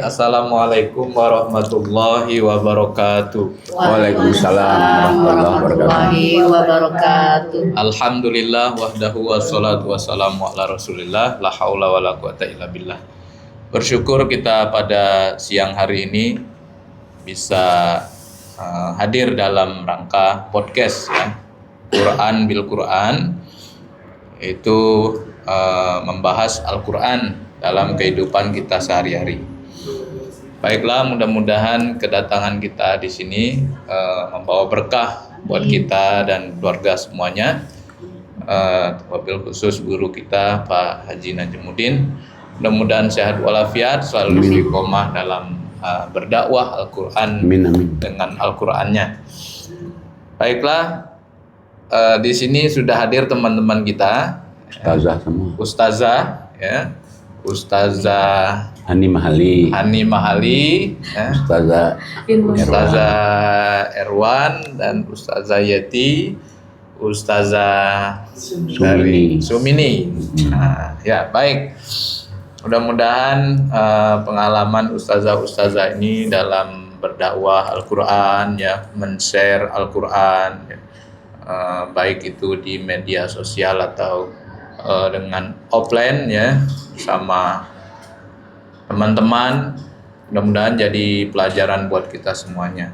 Assalamualaikum warahmatullahi wabarakatuh. Waalaikumsalam warahmatullahi wabarakatuh. Alhamdulillah wahdahu wassalatu wassalamu ala rasulillah la haula wala quwata illa billah. Bersyukur kita pada siang hari ini bisa hadir dalam rangka podcast ya, Quran bil Quran, itu membahas Al-Quran dalam kehidupan kita sehari-hari. Baiklah, mudah-mudahan kedatangan kita di sini membawa berkah buat kita dan keluarga semuanya. Wabil khusus guru kita Pak Haji Najmuddin, mudah-mudahan sehat walafiat, selalu istiqomah dalam berdakwah Al-Quran dengan Al-Qurannya. Baiklah, di sini sudah hadir teman-teman kita, Ustazah ya, Ustazah Hani Mahali ya. Ustazah Erwan dan Ustazah Yeti, Ustazah Sumini. Ya, baik. Mudah-mudahan pengalaman ustazah ini dalam berdakwah Al-Quran ya, men-share Al-Quran ya, baik itu di media sosial atau dengan offline ya, sama teman-teman, mudah-mudahan jadi pelajaran buat kita semuanya,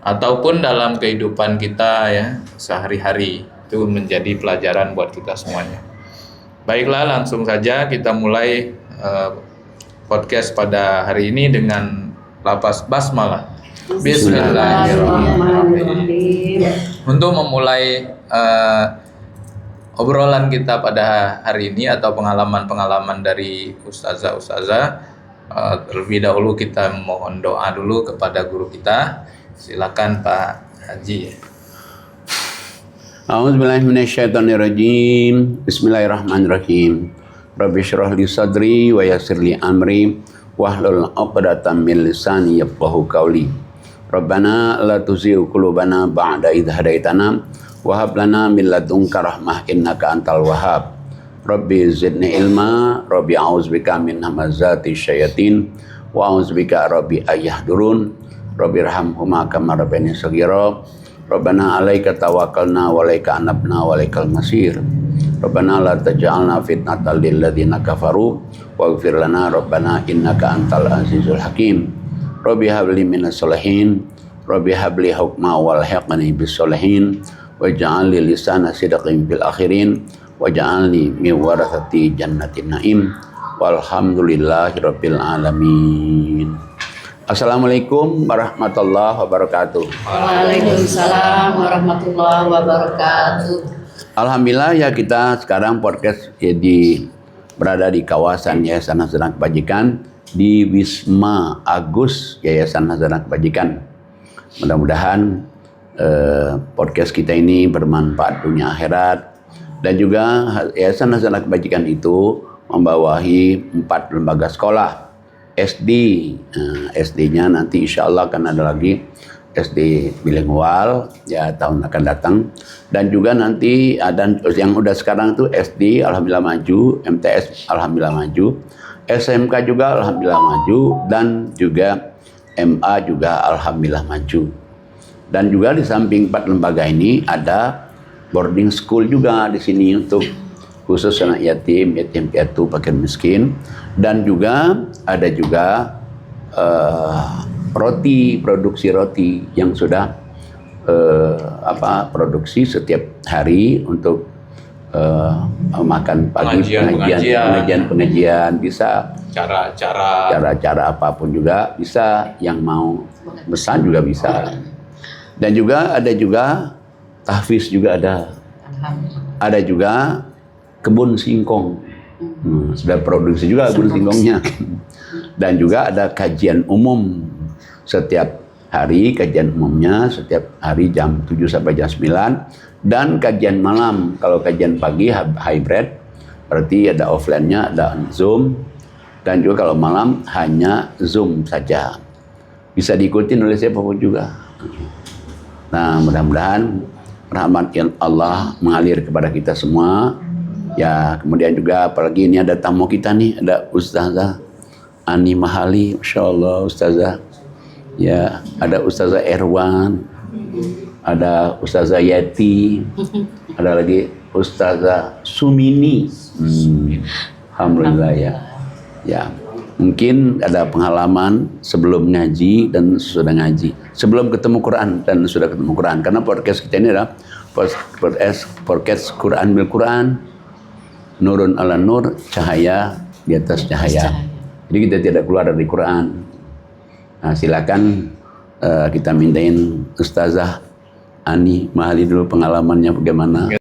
ataupun dalam kehidupan kita ya sehari-hari, itu menjadi pelajaran buat kita semuanya. Baiklah, langsung saja kita mulai podcast pada hari ini dengan lafaz basmalah. Bismillahirrahmanirrahim. Untuk memulai obrolan kita pada hari ini atau pengalaman-pengalaman dari ustazah, terlebih dahulu kita mohon doa dulu kepada guru kita. Silakan Pak Haji. A'udzubillahi minasyaitonirrajim. Bismillahirrahmanirrahim. Rabbi shrah li sadri wa yassir li amri wahlul 'uqdatam min lisani yafqahu qawli. Rabbana la tuzigh qulubana ba'da idh hadaitana wa hab lana min ladunka rahmah innaka antal wahhab. Rabbi zidni ilma, Rabbi a'udzubika min hamazati syayatin wa a'udzubika Rabbi ayahdurun. Rabbi irhamhuma kama rabbayani shaghira. Rabbana 'alaika tawakkalna wa 'alaika anabna wa 'alaikal masir. Rabbana la taj'alna fitnatan lil ladzina kafaru waghfir lana rabbana innaka antal azizul hakim. Rabbi habli minas solihin, Rabbi habli hukma wal hiqni bis solihin. Waj'alni lisana sidqin fil akhirin waj'alni min warathati jannatin naim walhamdulillahi rabbil alamin. Assalamualaikum warahmatullahi wabarakatuh. Waalaikumsalam warahmatullahi wabarakatuh. Alhamdulillah ya, kita sekarang podcast berada di kawasan Yayasan Hasanah Kebajikan di Wisma Agus Yayasan Hasanah Kebajikan. Mudah-mudahan podcast kita ini bermanfaat dunia akhirat, dan juga Yayasan Hasanah Kebajikan itu membawahi 4 lembaga sekolah SD. SD-nya nanti insya Allah akan ada lagi SD bilingual ya tahun akan datang, dan juga nanti ada yang udah sekarang itu SD alhamdulillah maju, MTS alhamdulillah maju, SMK juga alhamdulillah maju, dan juga MA juga alhamdulillah maju. Dan juga di samping 4 lembaga ini ada boarding school juga di sini untuk khusus anak yatim piatu, fakir miskin, dan juga ada juga produksi roti yang sudah produksi setiap hari untuk makan pagi, pengajian, bisa cara apapun juga bisa, yang mau pesan juga bisa. Dan juga ada tahfiz juga ada juga kebun singkong, sudah produksi juga kebun singkongnya. Dan juga ada kajian umum setiap hari, kajian umumnya setiap hari jam 7 sampai jam 9, dan kajian malam. Kalau kajian pagi hybrid, berarti ada offline-nya, ada Zoom, dan juga kalau malam hanya Zoom saja. Bisa diikuti oleh siapapun juga. Nah, mudah-mudahan rahmat Allah mengalir kepada kita semua. Ya, kemudian juga apalagi ini ada tamu kita nih, ada Ustazah Ani Mahali, Masya Allah Ustazah. Ya, ada Ustazah Erwan, ada Ustazah Yati, ada lagi Ustazah Sumini. Alhamdulillah ya. Ya, mungkin ada pengalaman sebelum ngaji dan sudah ngaji, sebelum ketemu Quran dan sudah ketemu Quran. Karena podcast kita ini adalah podcast Quran bil Quran, nurun ala nur, cahaya di atas cahaya. Jadi kita tidak keluar dari Quran. Nah, silakan kita mintain Ustazah Ani Mahali dulu pengalamannya bagaimana.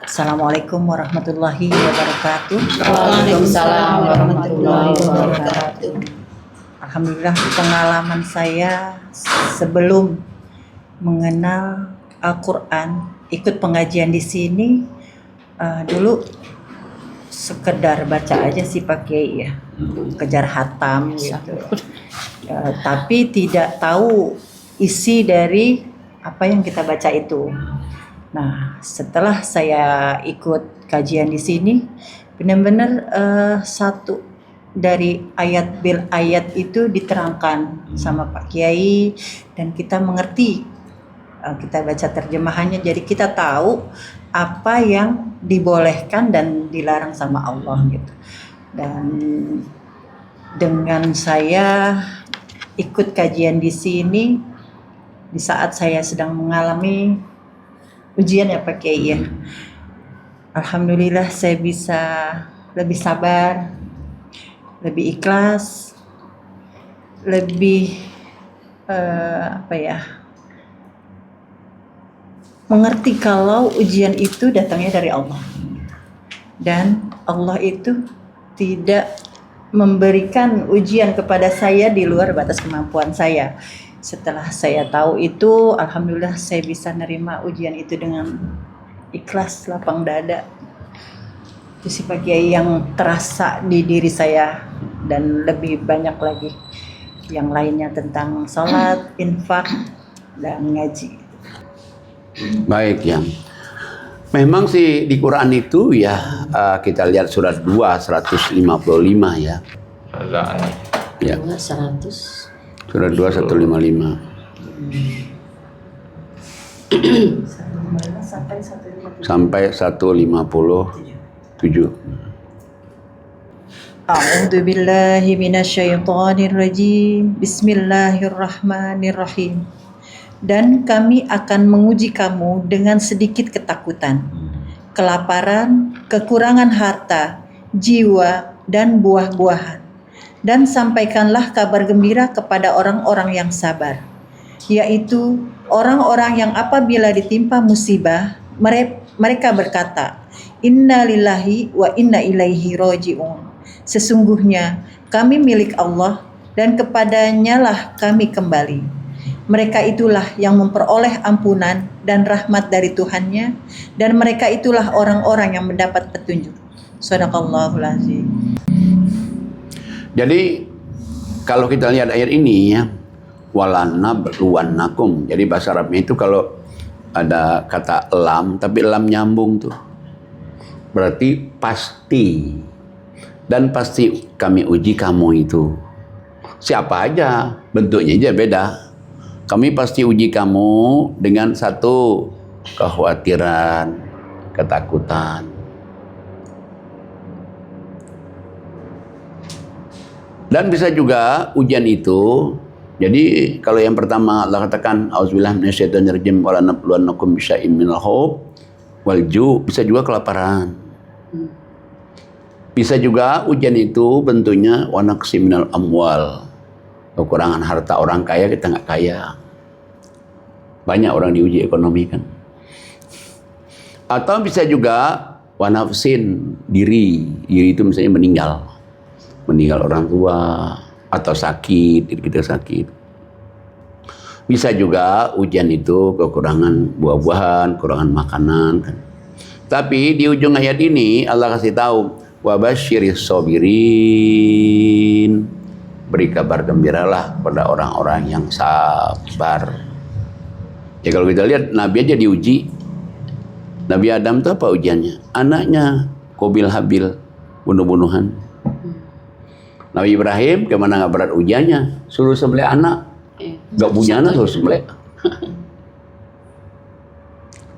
Assalamualaikum warahmatullahi wabarakatuh. Waalaikumsalam warahmatullahi wabarakatuh. Alhamdulillah, pengalaman saya sebelum mengenal Al-Quran, ikut pengajian di sini, dulu sekedar baca aja sih Pak Kiai ya, kejar hatam gitu. Tapi tidak tahu isi dari apa yang kita baca itu. Nah, setelah saya ikut kajian di sini, benar-benar satu dari ayat bil ayat itu diterangkan sama Pak Kiai dan kita mengerti. Kita baca terjemahannya, jadi kita tahu apa yang dibolehkan dan dilarang sama Allah gitu. Dan dengan saya ikut kajian di sini, di saat saya sedang mengalami ujian ya Pak Kiai ya, alhamdulillah saya bisa lebih sabar, lebih ikhlas, lebih mengerti kalau ujian itu datangnya dari Allah dan Allah itu tidak memberikan ujian kepada saya di luar batas kemampuan saya. Setelah saya tahu itu, alhamdulillah saya bisa nerima ujian itu dengan ikhlas, lapang dada. Itu sih Pak Kiai yang terasa di diri saya, dan lebih banyak lagi yang lainnya tentang sholat, infak, dan ngaji. Baik ya. Memang sih di Quran itu ya, kita lihat surat 2 155 ya. Ya. 100. Surat 2 155. Sampai 157. A'udzu billahi minasyaitonir rajim. Bismillahirrahmanirrahim. Dan kami akan menguji kamu dengan sedikit ketakutan, kelaparan, kekurangan harta, jiwa, dan buah-buahan. Dan sampaikanlah kabar gembira kepada orang-orang yang sabar, yaitu orang-orang yang apabila ditimpa musibah, mereka berkata, Inna lillahi wa inna ilaihi roji'un. Sesungguhnya kami milik Allah dan kepadanya lah kami kembali. Mereka itulah yang memperoleh ampunan dan rahmat dari Tuhannya, dan mereka itulah orang-orang yang mendapat petunjuk. Shadaqallahul azim. Jadi kalau kita lihat ayat ini ya, walanabluwannakum. Jadi bahasa Arabnya itu kalau ada kata lam, tapi lam nyambung tuh, berarti pasti. Dan pasti kami uji kamu itu. Siapa aja, bentuknya aja beda. Kami pasti uji kamu dengan satu kekhawatiran, ketakutan. Dan bisa juga ujian itu, jadi kalau yang pertama Allah katakan auzubillahi minasyaitonirrajim wala nabluwannakum bisyai'im minal khauf wal ju', bisa juga kelaparan. Bisa juga ujian itu bentuknya wa naqsim minal amwal, kekurangan harta. Orang kaya kita nggak kaya. Banyak orang diuji ekonomi kan. Atau bisa juga wa nafsin, diri itu misalnya meninggal orang tua atau sakit, diri kita sakit. Bisa juga ujian itu kekurangan buah-buahan, kekurangan makanan kan. Tapi di ujung ayat ini Allah kasih tahu wa basyiris sabirin, beri kabar gembiralah pada orang-orang yang sabar. Ya kalau kita lihat Nabi aja diuji. Nabi Adam itu apa ujiannya? Anaknya Qabil Habil, bunuh-bunuhan. Nabi Ibrahim kemana nggak berat ujiannya? Suruh sembelih anak. Nggak punya anak suruh sembelih.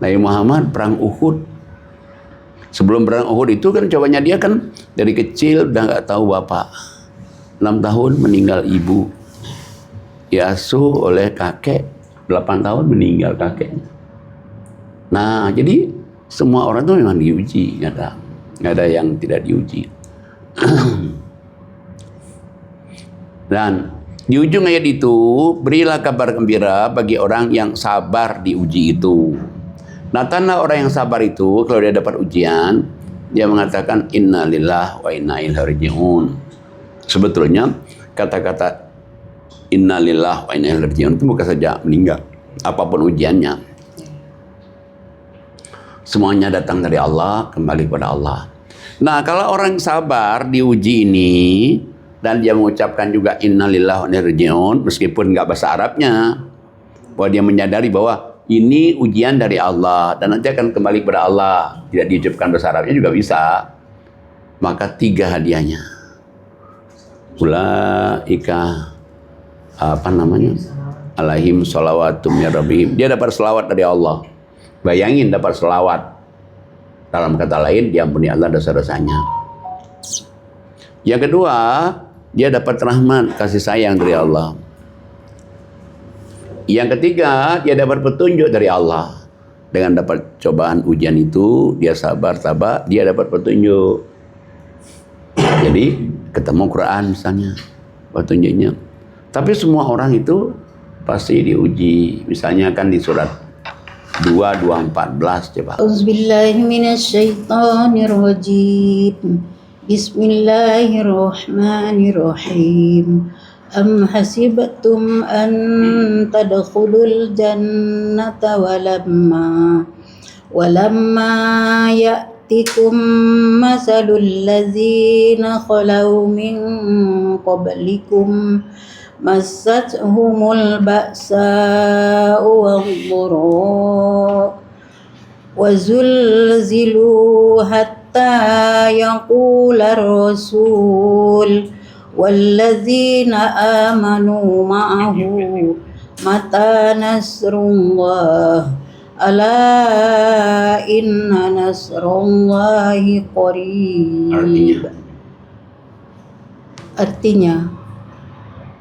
Nabi Muhammad perang Uhud. Sebelum perang Uhud itu kan cobanya dia kan dari kecil udah nggak tahu bapak. 6 tahun meninggal ibu. Diasuh oleh kakek. 8 tahun meninggal kakeknya. Nah, jadi semua orang itu memang diuji, nggak ada yang tidak diuji. Dan di ujung ayat itu, berilah kabar gembira bagi orang yang sabar di uji itu. Nah, tanda orang yang sabar itu, kalau dia dapat ujian, dia mengatakan inna lillahi wa inna ilaihi raji'un. Sebetulnya kata-kata inna lillahi wa inna ilaihi raji'un itu bukan saja meninggal, apapun ujiannya. Semuanya datang dari Allah, kembali kepada Allah. Nah, kalau orang sabar diuji ini, dan dia mengucapkan juga innalillahi wa inna ilaihi raji'un meskipun nggak bahasa Arabnya, bahwa dia menyadari bahwa ini ujian dari Allah dan nanti akan kembali kepada Allah, tidak diucapkan bahasa Arabnya juga bisa, maka 3 hadiahnya. Ulaika alaihim sholawatu min rabbihim, dia dapat selawat dari Allah. Bayangin dapat selawat, dalam kata lain diampuni Allah dosa-dosanya. Yang kedua, dia dapat rahmat, kasih sayang dari Allah. Yang ketiga, dia dapat petunjuk dari Allah. Dengan dapat cobaan ujian itu, dia sabar, dia dapat petunjuk. Jadi, ketemu Quran misalnya, petunjuknya. Tapi semua orang itu pasti diuji. Misalnya kan di surat 2:14 coba. Auzubillahi minasyaitonirrajim. Bismillahirrahmanirrahim. Am hasibtum an tadkhulul jannata walamma ya'tikum masalul ladzina khalau min qablikum massathumul ba'sa'u wadh-dharra'u wa zulzilu hatta yaqula ar-rasul walladzina amanu ma'ahu mata nasrullah ala inna nasrullahi qarib. Artinya,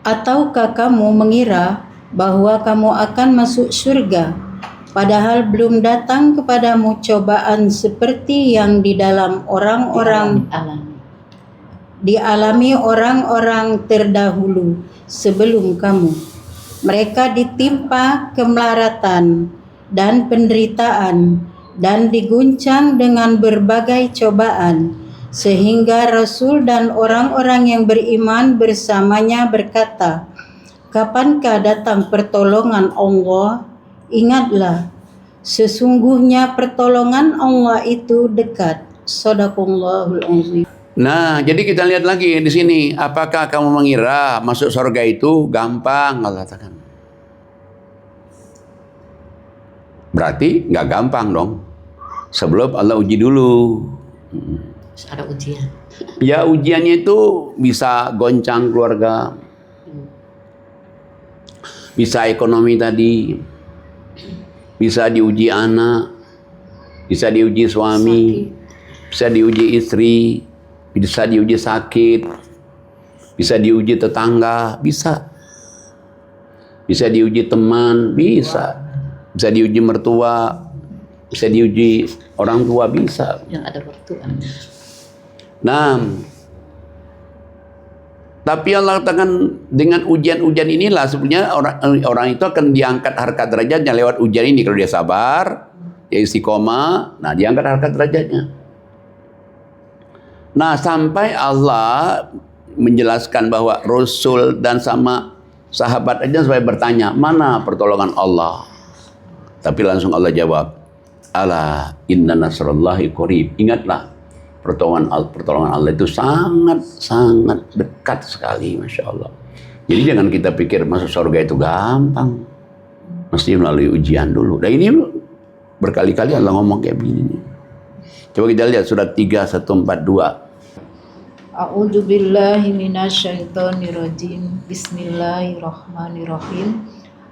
ataukah kamu mengira bahwa kamu akan masuk surga, padahal belum datang kepadamu cobaan seperti yang di dalam dialami orang-orang terdahulu sebelum kamu. Mereka ditimpa kemelaratan dan penderitaan dan diguncang dengan berbagai cobaan, sehingga Rasul dan orang-orang yang beriman bersamanya berkata, kapankah datang pertolongan Allah? Ingatlah, sesungguhnya pertolongan Allah itu dekat. Shadaqallahul azim. Nah, jadi kita lihat lagi di sini, apakah kamu mengira masuk surga itu gampang? Allah katakan. Berarti nggak gampang dong. Sebelum Allah uji dulu. Ada ujian. Ya, ujiannya itu bisa goncang keluarga, bisa ekonomi tadi, bisa diuji anak, bisa diuji suami, bisa diuji istri, bisa diuji sakit, bisa diuji tetangga, bisa diuji teman, bisa diuji mertua, bisa diuji orang tua, bisa. Yang ada waktu. Nah, tapi Allah katakan dengan ujian-ujian inilah sebenarnya orang itu akan diangkat harkat derajatnya lewat ujian ini. Kalau dia sabar, dia istiqomah, nah diangkat harkat derajatnya. Nah, sampai Allah menjelaskan bahwa Rasul dan sama sahabat aja sampai bertanya, mana pertolongan Allah? Tapi langsung Allah jawab, ala inna nasrullahi qarib. Ingatlah, pertolongan Allah itu sangat dekat sekali, Masya Allah. Jadi jangan kita pikir masuk surga itu gampang, mesti melalui ujian dulu. Dan ini berkali-kali Allah ngomong kayak begini. Coba kita lihat surat 3:142. A'udzu billahi minasyaitonir rajim. Bismillahirrahmanirrahim.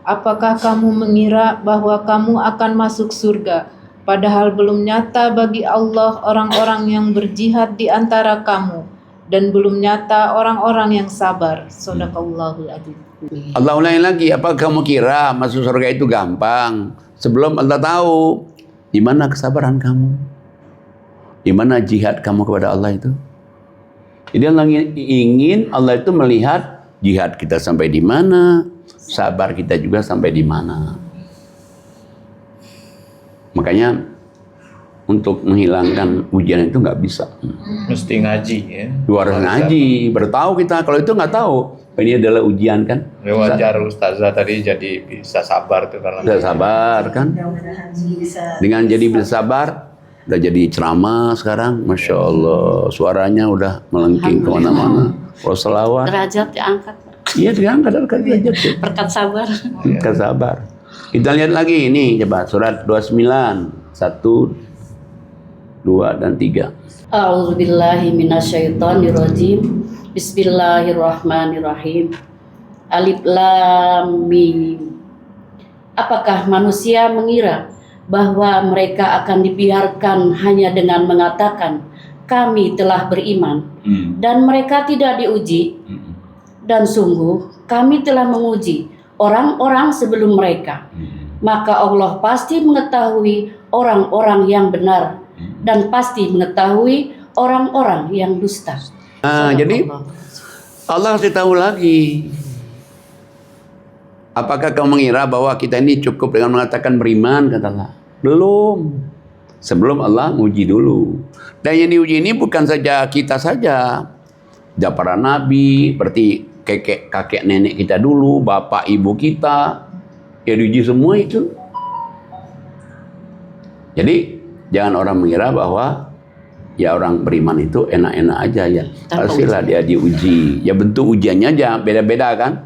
Apakah kamu mengira bahwa kamu akan masuk surga, padahal belum nyata bagi Allah orang-orang yang berjihad di antara kamu, dan belum nyata orang-orang yang sabar. Shadaqallahul adzim. Allah ulangi lagi, apa kamu kira masuk surga itu gampang sebelum Allah tahu di mana kesabaran kamu, di mana jihad kamu kepada Allah itu. Jadi Allah ingin Allah itu melihat jihad kita sampai di mana, sabar kita juga sampai di mana. Makanya untuk menghilangkan ujian itu nggak bisa. Mesti ngaji ya. Harus ngaji, bertahu kita. Kalau itu nggak tahu, ini adalah ujian kan. Ya wajar Ustazah tadi jadi bisa sabar tuh kalau Bisa sabar kan. Dengan jadi bisa sabar, udah jadi ceramah sekarang, Masya Allah, suaranya udah melengking kemana-mana. Kalau selawat, Derajat diangkat, iya diangkat derajat tuh. berkat sabar. Berkat sabar. Kita lihat lagi ini, coba surat 29, 1, 2 dan 3. A'udzubillahi minasyaitonirrajim. Bismillahirrahmanirrahim. Alif Lam Mim. Apakah manusia mengira bahwa mereka akan dibiarkan hanya dengan mengatakan kami telah beriman dan mereka tidak diuji? Dan sungguh kami telah menguji orang-orang sebelum mereka, maka Allah pasti mengetahui orang-orang yang benar dan pasti mengetahui orang-orang yang dusta. Nah, jadi Allah kasih tahu lagi. Apakah kau mengira bahwa kita ini cukup dengan mengatakan beriman, kata Allah? Belum. Sebelum Allah uji dulu. Dan yang diuji ini bukan saja kita saja. Para nabi, berarti kakek nenek kita dulu, bapak ibu kita, ya diuji semua itu. Jadi jangan orang mengira bahwa ya orang beriman itu enak-enak aja ya. Pastilah dia diuji. Ya bentuk ujiannya aja beda-beda kan.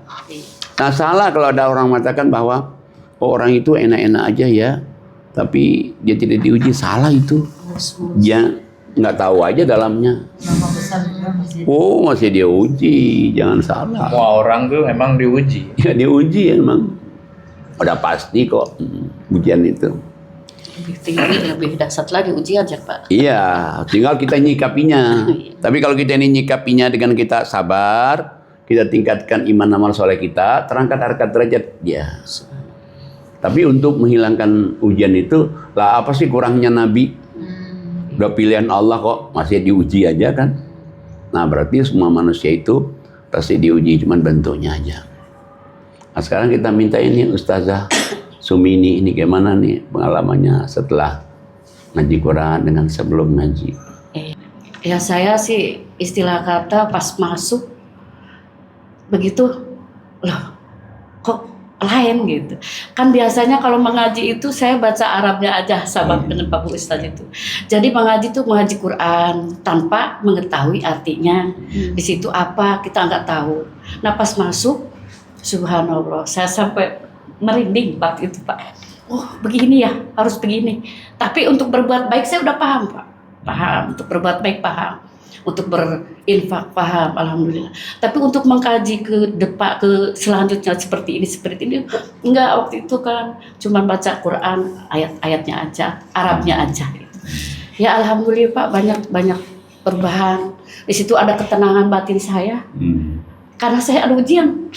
Nah salah kalau ada orang mengatakan bahwa orang itu enak-enak aja ya, tapi dia tidak diuji. Salah itu. Dia nggak tahu aja dalamnya. Oh masih dia uji, jangan salah. semua orang tuh memang diuji. Ya diuji emang. Udah pasti kok ujian itu. Lebih tinggi, lebih dahsyat lagi ujian ya Pak. Iya, tinggal kita nyikapinya. Tapi kalau kita ini nyikapinya dengan kita sabar, kita tingkatkan iman amal soleh kita, terangkat harkat derajat dia. Tapi untuk menghilangkan ujian itu, lah apa sih kurangnya Nabi? Udah pilihan Allah kok masih diuji aja kan? Nah berarti semua manusia itu pasti diuji, cuman bentuknya aja. Nah sekarang kita minta ini Ustazah Sumini ini gimana nih pengalamannya setelah ngaji Quran dengan sebelum ngaji? Ya saya sih istilah kata pas masuk begitu loh kok lain gitu. Kan biasanya kalau mengaji itu saya baca Arabnya aja sama dengan Pak Bu Ustaz itu. Jadi mengaji itu mengaji Quran tanpa mengetahui artinya. Di situ apa kita nggak tahu. Nah pas masuk subhanallah saya sampai merinding waktu itu Pak. Oh begini ya harus begini. Tapi untuk berbuat baik saya udah paham Pak. Paham untuk berbuat baik paham. Untuk berinfak paham alhamdulillah. Tapi untuk mengkaji ke depan ke selanjutnya seperti ini enggak, waktu itu kan cuma baca Quran ayat-ayatnya aja, Arabnya aja gitu. Ya alhamdulillah Pak banyak perubahan. Di situ ada ketenangan batin saya. Karena saya ada ujian.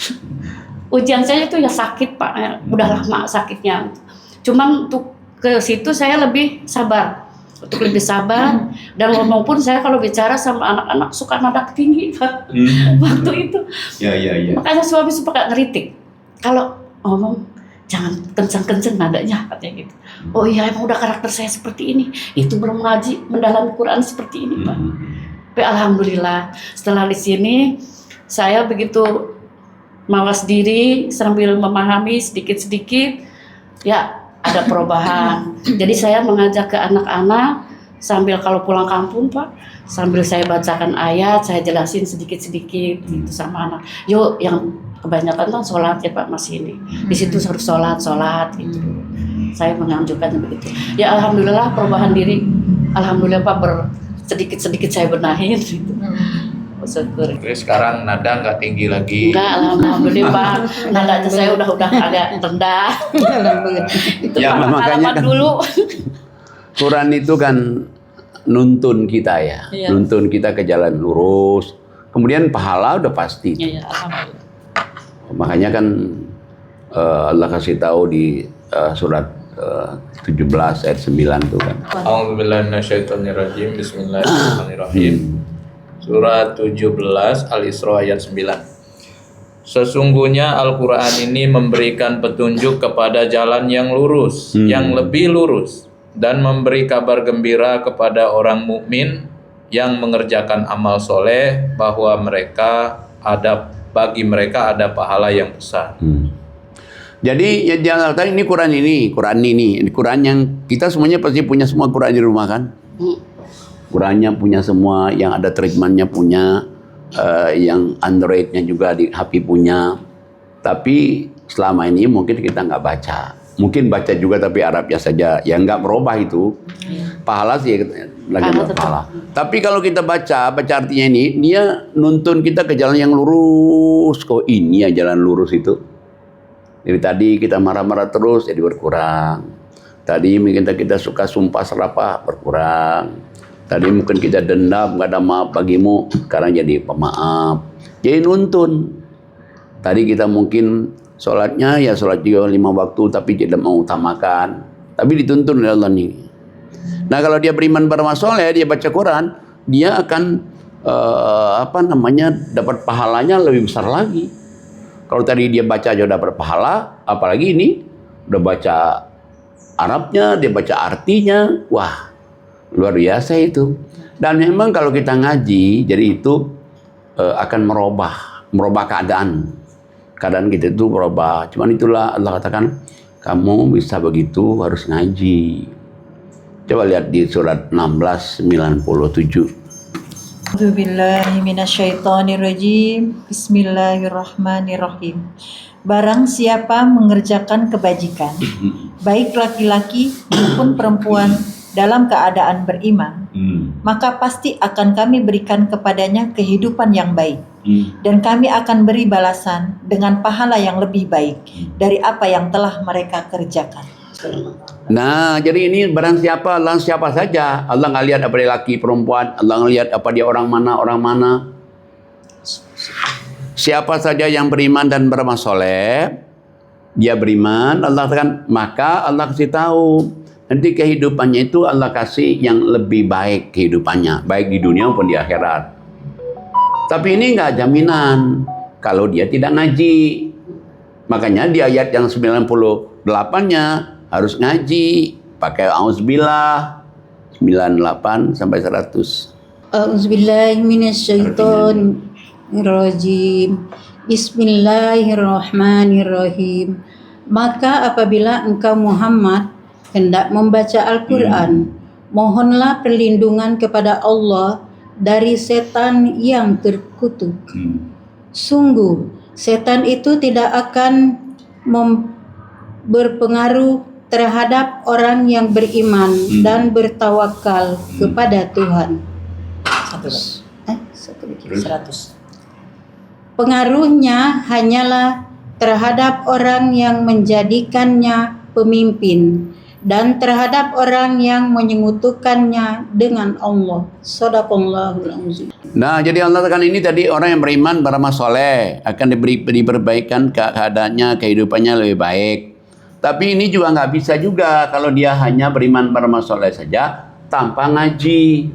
Ujian saya itu ya sakit Pak, udah lama sakitnya. Cuman untuk ke situ saya lebih sabar. Untuk lebih sabar dan ngomong pun saya kalau bicara sama anak-anak suka nada tinggi Pak. Waktu itu. Ya. Makanya suami suka ngeritik. Kalau ngomong jangan kenceng-kenceng nadanya katanya gitu. Oh iya emang udah karakter saya seperti ini. Itu belum ngaji mendalami Quran seperti ini Pak. Tapi alhamdulillah setelah di sini saya begitu mawas diri sambil memahami sedikit-sedikit ya ada perubahan. Jadi saya mengajak ke anak-anak sambil kalau pulang kampung Pak, sambil saya bacakan ayat, saya jelasin sedikit-sedikit gitu sama anak. Yuk yang kebanyakan kan sholat ya Pak masih ini. Di situ harus sholat gitu. Saya menganjurkannya begitu. Ya alhamdulillah perubahan diri, alhamdulillah Pak sedikit-sedikit saya benahin gitu. Syukur. Jadi sekarang nada nggak tinggi lagi. Enggak, alhamdulillah Pak. Nadanya saya udah agak rendah. Alhamdulillah. Itu Ya, makanya pengalaman kan- dulu. Quran itu kan nuntun kita ya, Iya. nuntun kita ke jalan lurus. Kemudian pahala udah pasti. Iya, alhamdulillah. Makanya kan Allah kasih tahu di surat 17 ayat 9 itu kan. A'udzubillahi minasyaitonirrajim. Bismillahirrahmanirrahim. Surat 17 Al-Isra ayat 9. Sesungguhnya Al-Quran ini memberikan petunjuk kepada jalan yang lurus, yang lebih lurus, dan memberi kabar gembira kepada orang mukmin yang mengerjakan amal soleh bahwa bagi mereka ada pahala yang besar. Jadi ya jangan tahu ini Quran yang kita semuanya pasti punya semua Quran di rumah kan. Qurannya punya semua, yang ada treatmentnya punya, yang Androidnya juga di HP punya. Tapi selama ini mungkin kita nggak baca. Mungkin baca juga tapi Arabnya saja, yang nggak merubah itu. Pahala sih lagi pahala. Tapi kalau kita baca artinya ini, dia nuntun kita ke jalan yang lurus. Kok ini ya jalan lurus itu? Jadi tadi kita marah-marah terus jadi berkurang. Tadi mungkin kita suka sumpah serapah berkurang. Tadi mungkin kita dendam, nggak ada maaf bagimu, sekarang jadi pemaaf. Jadi nuntun. Tadi kita mungkin sholatnya ya sholat juga 5 waktu, tapi tidak mengutamakan. Tapi dituntun oleh Allah nih. Nah kalau dia beriman beramal soleh, dia baca Quran, dia akan dapat pahalanya lebih besar lagi. Kalau tadi dia baca aja dapat pahala, apalagi ini udah baca Arabnya, dia baca artinya, wah. Luar biasa itu. Dan memang kalau kita ngaji, jadi itu akan merubah keadaan kita itu berubah. Cuman itulah Allah katakan, kamu bisa begitu harus ngaji. Coba lihat di surat 16:97. A'udzubillahi minasyaitonirrajim. Bismillahirrahmanirrahim. Barang siapa mengerjakan kebajikan, baik laki-laki maupun perempuan, dalam keadaan beriman, maka pasti akan kami berikan kepadanya kehidupan yang baik, dan kami akan beri balasan dengan pahala yang lebih baik dari apa yang telah mereka kerjakan. Nah, jadi ini barang siapa saja. Allah nggak lihat apa dia laki perempuan, Allah ngelihat apa dia orang mana. Siapa saja yang beriman dan beramal soleh, dia beriman, Allah katakan, maka Allah kasih tahu. Nanti kehidupannya itu Allah kasih yang lebih baik kehidupannya, baik di dunia maupun di akhirat. Tapi ini nggak jaminan kalau dia tidak ngaji. Makanya di ayat yang 98-nya harus ngaji, pakai auzubillah 98 sampai 100. A'udzubillahi minasyaitonirrajim. Bismillahirrahmanirrahim. Maka apabila engkau Muhammad hendak membaca Al-Quran, mohonlah perlindungan kepada Allah dari setan yang terkutuk. Sungguh, setan itu tidak akan berpengaruh terhadap orang yang beriman dan bertawakal kepada Tuhan. 100. Pengaruhnya hanyalah terhadap orang yang menjadikannya pemimpin dan terhadap orang yang menyekutukannya dengan Allah. Shadaqallahul azim. Nah, jadi Allah katakan ini tadi orang yang beriman beramal soleh akan diperbaikan keadaannya, kehidupannya lebih baik. Tapi ini juga nggak bisa juga kalau dia hanya beriman beramal soleh saja tanpa ngaji.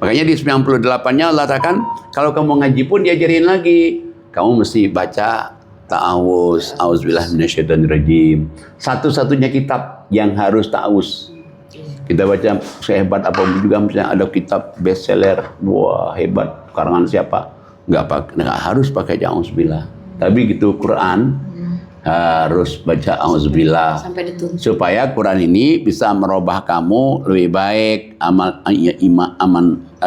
Makanya di 98-nya Allah katakan kalau kamu ngaji pun diajarin lagi. Kamu mesti baca ta'awuz, auzubillahi minasyaitonirrajim. Satu-satunya kitab yang harus ta'awuz. Kita baca sehebat apapun juga, misalnya ada kitab bestseller, wah hebat, karangan siapa? Nggak harus pakai auzubillah. Tapi gitu Quran harus baca auzubillah. Sampai dituntut. Supaya Quran ini bisa merubah kamu lebih baik,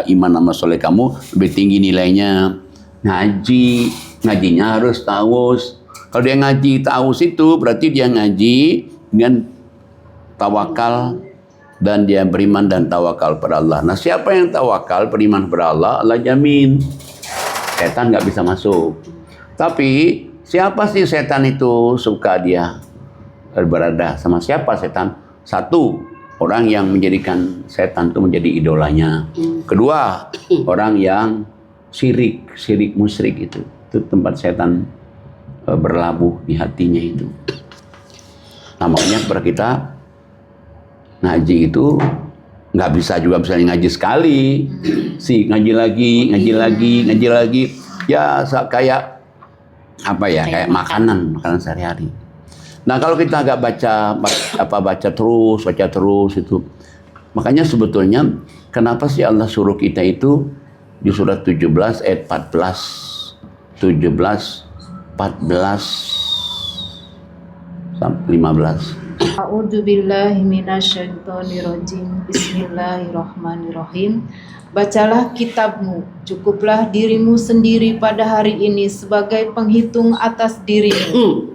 iman amal soleh kamu lebih tinggi nilainya. Ngajinya harus ta'awuz. Kalau dia ngaji ta'awuz itu berarti dia ngaji dengan tawakal dan dia beriman dan tawakal pada Allah. Nah, siapa yang tawakal beriman pada Allah, Allah jamin setan nggak bisa masuk. Tapi siapa sih setan itu suka dia berada sama siapa setan? Satu, orang yang menjadikan setan itu menjadi idolanya. Kedua, orang yang syirik musyrik itu tempat setan berlabuh di hatinya itu. Nah, makanya kepada kita ngaji itu nggak bisa juga misalnya ngaji sekali, ngaji lagi, ya kayak apa ya, kayak makanan sehari-hari. Nah, kalau kita nggak baca terus itu, makanya sebetulnya kenapa sih Allah suruh kita itu di surat 17 ayat 14 sampai 15. A'udzubillahi minasyaitonirrajim. Bismillahirrahmanirrahim. Bacalah kitabmu, cukuplah dirimu sendiri pada hari ini sebagai penghitung atas dirimu.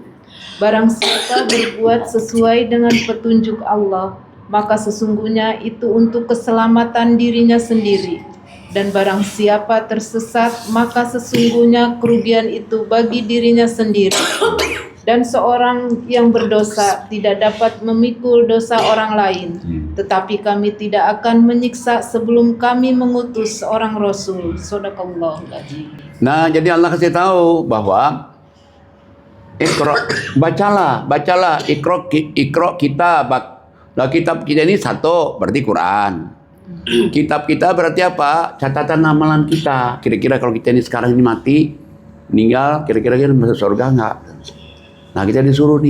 Barang siapa berbuat sesuai dengan petunjuk Allah, maka sesungguhnya itu untuk keselamatan dirinya sendiri. Dan barang siapa tersesat, maka sesungguhnya kerugian itu bagi dirinya sendiri. Dan seorang yang berdosa tidak dapat memikul dosa orang lain. Tetapi kami tidak akan menyiksa sebelum kami mengutus seorang Rasul. Shadaqallahul adzim. Nah, jadi Allah kasih tahu bahwa bacalah, ikro kitab. Nah, kitab kita ini satu, berarti Quran. Kitab kita berarti apa? Catatan amalan kita. Kira-kira kalau kita ini sekarang ini mati, meninggal, kira-kira kita masuk surga enggak? Nah, kita suruh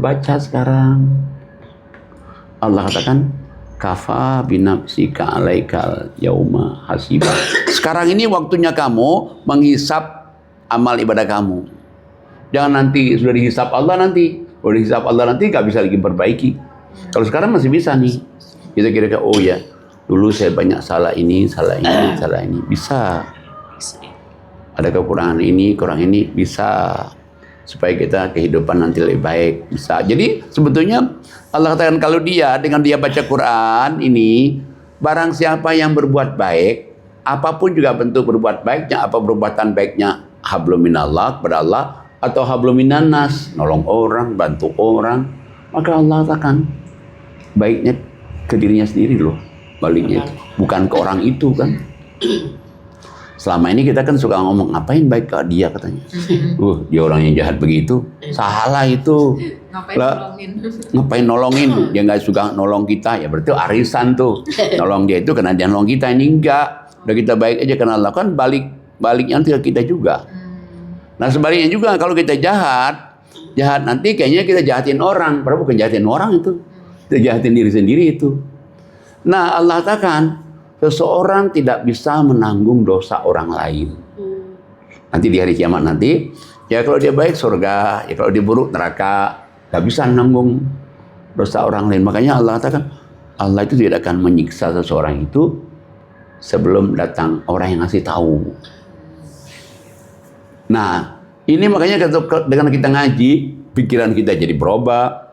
baca sekarang. Allah katakan, kafa binafsika alaikal yauma hasiba. Sekarang ini waktunya kamu menghisap amal ibadah kamu. Jangan nanti sudah dihisap Allah nanti. Kalau dihisap Allah nanti nggak bisa lagi perbaiki. Kalau sekarang masih bisa nih. Kita kira-kira, oh ya, dulu saya banyak salah ini. Bisa. Ada kekurangan ini, kurang ini, bisa. Supaya kita kehidupan nanti lebih baik, bisa. Jadi sebetulnya Allah katakan kalau dengan dia baca Quran ini, barang siapa yang berbuat baik, apapun juga bentuk berbuat baiknya, apa perbuatan baiknya, hablum minallah kepada Allah atau hablum minannas, nolong orang, bantu orang, maka Allah katakan baiknya ke dirinya sendiri loh, baliknya itu, bukan ke orang itu kan. Selama ini kita kan suka ngomong, ngapain baik ke dia katanya. Dia orang yang jahat begitu. Salah itu. Ngapain nolongin. Dia nggak suka nolong kita. Ya berarti arisan tuh. Nolong dia itu karena dia nolong kita. Ini enggak. Udah kita baik aja karena Allah kan baliknya nanti ke kita juga. Nah sebaliknya juga kalau kita jahat nanti kayaknya kita jahatin orang. Padahal bukan jahatin orang itu. Kita jahatin diri sendiri itu. Nah Allah katakan, seseorang tidak bisa menanggung dosa orang lain. Nanti di hari kiamat nanti, ya kalau dia baik surga, ya kalau dia buruk neraka. Gak bisa menanggung dosa orang lain. Makanya Allah katakan, Allah itu tidak akan menyiksa seseorang itu sebelum datang orang yang ngasih tahu. Nah, ini makanya dengan kita ngaji, pikiran kita jadi berubah,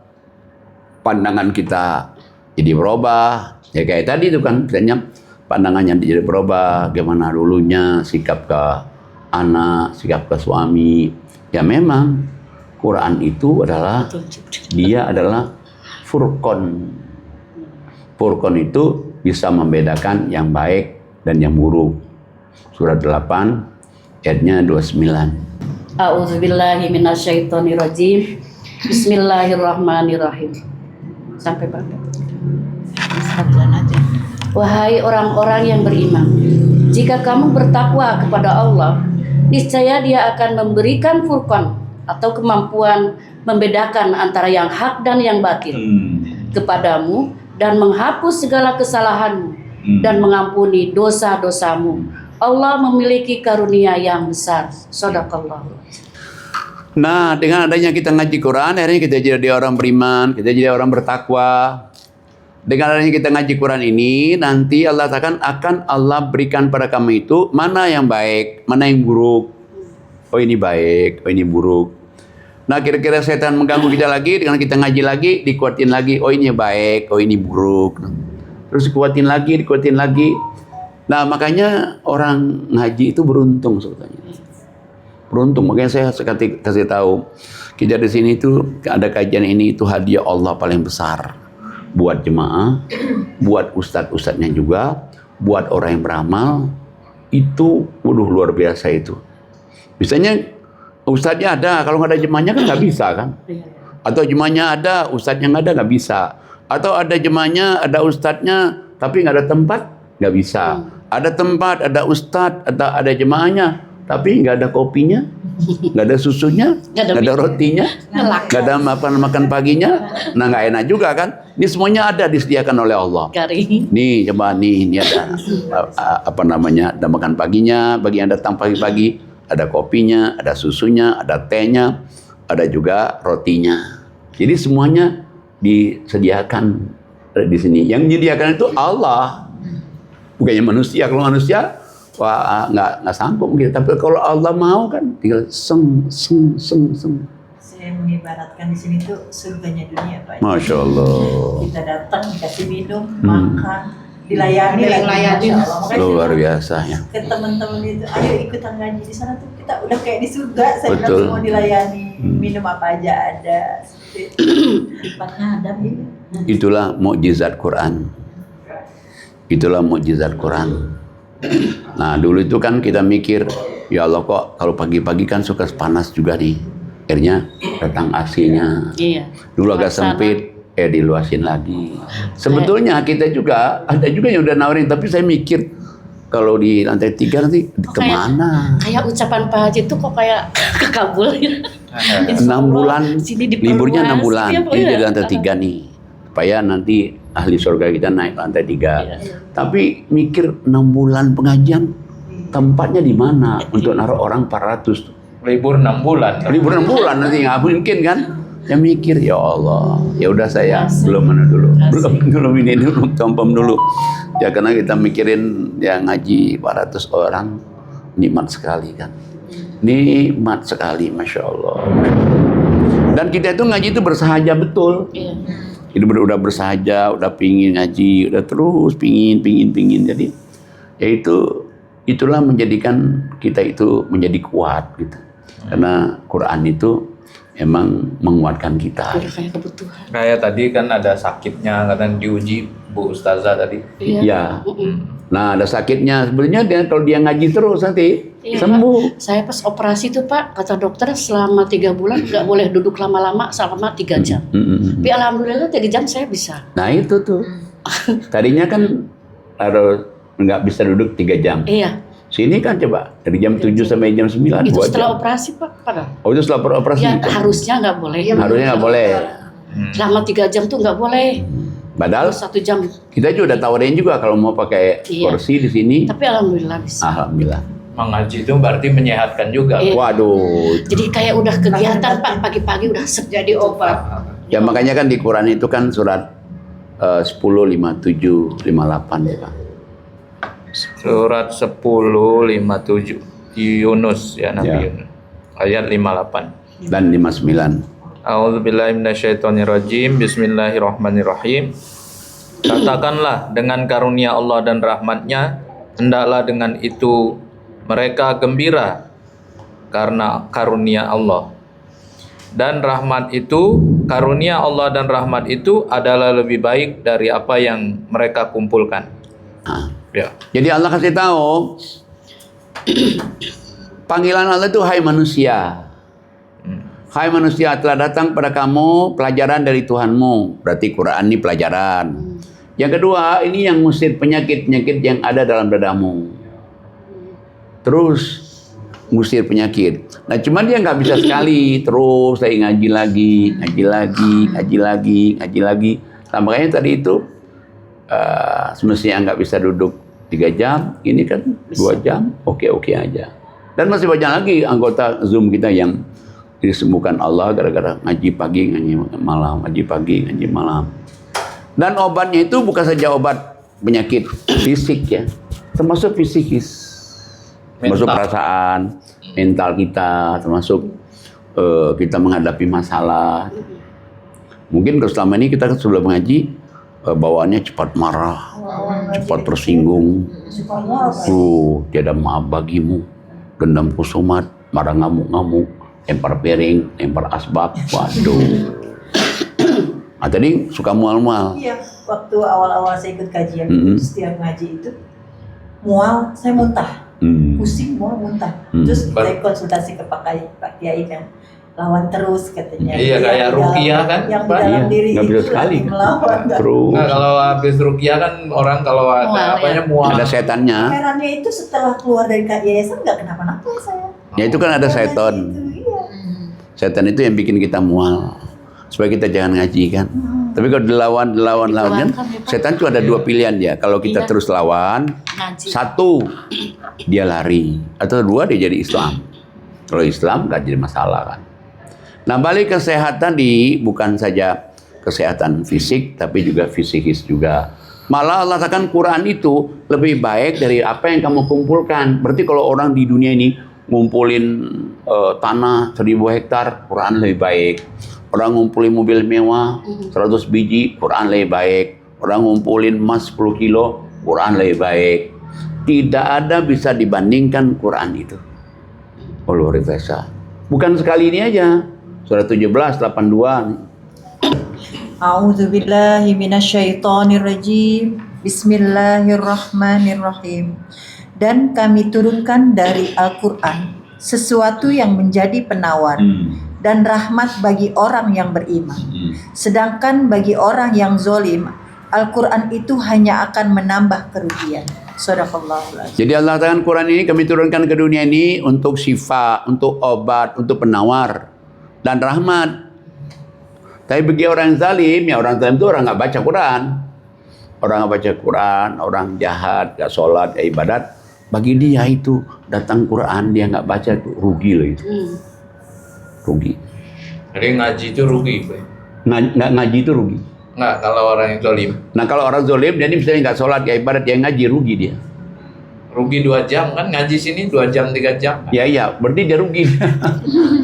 pandangan kita jadi berubah. Ya kayak tadi itu kan, misalnya pandangannya jadi berubah, gimana dulunya sikap ke anak, sikap ke suami. Ya memang Quran itu adalah furqan. Furqan itu bisa membedakan yang baik dan yang buruk. Surat 8 ayatnya 29. A'udzubillahi minasyaitonirrajim. Bismillahirrahmanirrahim. Sampai berapa? Wahai orang-orang yang beriman, jika kamu bertakwa kepada Allah, niscaya Dia akan memberikan furqan atau kemampuan membedakan antara yang hak dan yang batil kepadamu dan menghapus segala kesalahanmu dan mengampuni dosa-dosamu. Allah memiliki karunia yang besar. Shadaqallah. Nah, dengan adanya kita ngaji Quran, akhirnya kita jadi orang beriman, kita jadi orang bertakwa. Dengan adanya kita ngaji Quran ini, nanti Allah akan Allah berikan pada kamu itu mana yang baik, mana yang buruk. Oh ini baik, oh ini buruk. Nah kira-kira setan mengganggu kita lagi, dengan kita ngaji lagi, dikuatin lagi. Oh ini baik, oh ini buruk. Terus dikuatin lagi. Nah, makanya orang ngaji itu beruntung sebetulnya. Beruntung, makanya saya kasih tahu. Kita di sini itu ada kajian ini itu hadiah Allah paling besar buat jemaah, buat ustadz-ustadznya juga, buat orang yang beramal. Itu luar biasa itu. Misalnya ustadznya ada, kalau nggak ada jemaahnya kan nggak bisa kan? Atau jemaahnya ada, ustadznya nggak ada, nggak bisa. Atau ada jemaahnya, ada ustadznya, tapi nggak ada tempat, nggak bisa. Ada tempat, ada ustadz, ada jemaahnya, tapi nggak ada kopinya, nggak ada susunya, nggak ada rotinya, nggak ada makan paginya. Nah, nggak enak juga kan? Ini semuanya ada disediakan oleh Allah. Garing. Nih, coba ini ada ada makan paginya bagi yang datang pagi-pagi, ada kopinya, ada susunya, ada tehnya, ada juga rotinya. Jadi semuanya disediakan di sini. Yang menyediakan itu Allah, bukannya manusia. Kalau manusia, wah nggak sanggup gitu. Tapi kalau Allah mau kan, tinggal seng. Saya mengibaratkan di sini tuh surganya dunia, Pak. Masya Allah. Kita datang, dikasih minum, makan, dilayani lagi. Masya Allah. Makanya Luar kita biasa ya. ke teman-teman itu, ayo ikutan ngaji di sana tuh, kita udah kayak di surga. Saya bilang Betul. semua dilayani, minum apa aja ada. Tempatnya ada ini. Itulah mukjizat Quran. Itulah mukjizat Quran. Nah, dulu itu kan kita mikir, ya Allah kok kalau pagi-pagi kan suka panas juga nih. Akhirnya datang AC-nya. Iya. Dulu agak Suasana. sempit, diluasin lagi. Sebetulnya kita juga ada juga yang udah nawarin, tapi saya mikir kalau di lantai 3 nanti kemana? Kayak ucapan Pak Haji itu kok kayak kekabul. 6 bulan, sini diperluas. liburnya 6 bulan. Iya, Ini iya. di lantai 3 nih. Supaya nanti ahli surga kita naik lantai 3. Iya. Tapi mikir 6 bulan pengajian, tempatnya di mana untuk naruh orang 400 tuh. Libur 6 bulan. Libur 6 bulan nanti nggak mungkin kan? Ya mikir, ya Allah, ya udah saya belum ini dulu, tompom dulu. Ya karena kita mikirin ya ngaji 400 orang, nikmat sekali kan. Nikmat sekali, Masya Allah. Dan kita itu ngaji itu bersahaja betul. Iya. Itu udah bersahaja, udah pingin ngaji, udah terus pingin. Jadi ya itulah menjadikan kita itu menjadi kuat gitu. Karena Quran itu emang menguatkan kita. Udah kayak kebutuhan. Kayak tadi kan ada sakitnya, kadang diuji Bu Ustazah tadi. Iya. Nah, ada sakitnya. Sebenarnya kalau dia ngaji terus nanti Iya, sembuh. Pak. Saya pas operasi tuh Pak, kata dokter selama 3 bulan nggak boleh duduk lama-lama selama 3 jam. Tapi alhamdulillah 3 jam saya bisa. Nah, itu tuh. Tadinya kan harus nggak bisa duduk 3 jam. Iya. Sini kan coba dari jam 7 sampai jam 9 Itu 2 setelah jam. operasi Pak, padahal. Oh, itu setelah operasi. Ya harusnya nggak boleh. Harusnya nggak boleh. Selama 3 jam tuh nggak boleh. Padahal 1 jam. kita juga udah tawarin juga kalau mau pakai Iya. kursi di sini. Tapi alhamdulillah bisa. Alhamdulillah. Mengaji itu berarti menyehatkan juga. Iya. Waduh. Jadi kayak udah kegiatan Pak, pagi-pagi udah jadi obat. Ya makanya kan di Quran itu kan surat 10, 57, 58 ya Pak. Surat 10:57 Yunus ya Nabi Ya. Yunus. Ayat 58. Dan 59. A'udzubillahi minasyaitonirrajim. Bismillahirrahmanirrahim. Katakanlah dengan karunia Allah dan rahmatnya, hendaklah dengan itu mereka gembira karena karunia Allah. Dan rahmat itu, karunia Allah dan rahmat itu adalah lebih baik dari apa yang mereka kumpulkan. Nah, Ya. jadi Allah kasih tahu panggilan Allah itu hai manusia. Hai manusia, telah datang pada kamu pelajaran dari Tuhanmu. Berarti Quran ini pelajaran. Yang kedua, ini yang ngusir penyakit-penyakit yang ada dalam dadamu. Terus ngusir penyakit. Nah, cuman dia nggak bisa sekali terus saya ngaji lagi. Nah, makanya tadi itu semestinya nggak bisa duduk 3 jam, ini kan 2 jam, oke aja. Dan masih banyak lagi anggota Zoom kita yang disembuhkan Allah gara-gara ngaji pagi, ngaji malam, ngaji pagi, ngaji malam. Dan obatnya itu bukan saja obat penyakit fisik ya, termasuk fisikis, termasuk Mental. perasaan, mental kita, termasuk kita menghadapi masalah. Mungkin kalau selama ini kita sebelum mengaji bawaannya cepat marah, cepat tersinggung. Tiada maaf bagimu, dendam kusumat, marah ngamuk-ngamuk, lempar piring, lempar asbak. Waduh. Nah, tadi suka mual-mual. Iya, waktu awal-awal saya ikut kajian, setiap ngaji itu mual, saya muntah, pusing, mual, muntah. Terus saya konsultasi ke Pak Kiai kan, lawan terus katanya. Iya, kayak ruqyah kan, yang di Pak? dalam Iya, diri nggak bisa itu sekali. lagi melawan. Terus Nah, kalau habis ruqyah kan orang kalau ada Mual, apanya ya. mual. ada setannya. Herannya itu setelah keluar dari yayasan nggak kenapa-napa saya. Ya itu kan ada Ngaji setan. itu, iya. Setan itu yang bikin kita mual. Supaya kita jangan ngaji kan. Tapi kalau dilawan kan, setan itu ada dua pilihan ya. Kalau kita Iya. terus lawan, Ngaji. satu dia lari, atau dua dia jadi Islam. Kalau Islam nggak jadi masalah kan. Nah, balik kesehatan bukan saja kesehatan fisik, tapi juga fisikis juga. Malah Allah katakan Quran itu lebih baik dari apa yang kamu kumpulkan. Berarti kalau orang di dunia ini ngumpulin tanah 1000 hektar, Quran lebih baik. Orang ngumpulin mobil mewah 100 biji, Quran lebih baik. Orang ngumpulin emas 10 kilo, Quran lebih baik. Tidak ada bisa dibandingkan Quran itu. Oh, luar biasa. Bukan sekali ini aja. Surah 17, 82. A'udzubillahi minasyaitonirrajim. Bismillahirrahmanirrahim. Dan kami turunkan dari Al-Quran sesuatu yang menjadi penawar dan rahmat bagi orang yang beriman. Sedangkan bagi orang yang zolim, Al-Quran itu hanya akan menambah kerugian. Sadaqallahul azim. Jadi Allah katakan Quran ini kami turunkan ke dunia ini untuk syifa, untuk obat, untuk penawar dan rahmat. Tapi bagi orang yang zalim, ya orang zalim itu orang nggak baca Quran. Orang nggak baca Quran, orang jahat, nggak sholat, nggak ibadat. Bagi dia itu datang Quran, dia nggak baca itu rugi loh itu. Rugi. Jadi ngaji itu rugi, Pak. Nggak ngaji itu rugi. Nggak, kalau orang yang zalim. Nah kalau orang zalim, dia ini misalnya nggak sholat, nggak ibadat, dia ngaji, rugi dia. Rugi 2 jam kan, ngaji sini 2 jam 3 jam. Ya iya, berarti dia rugi.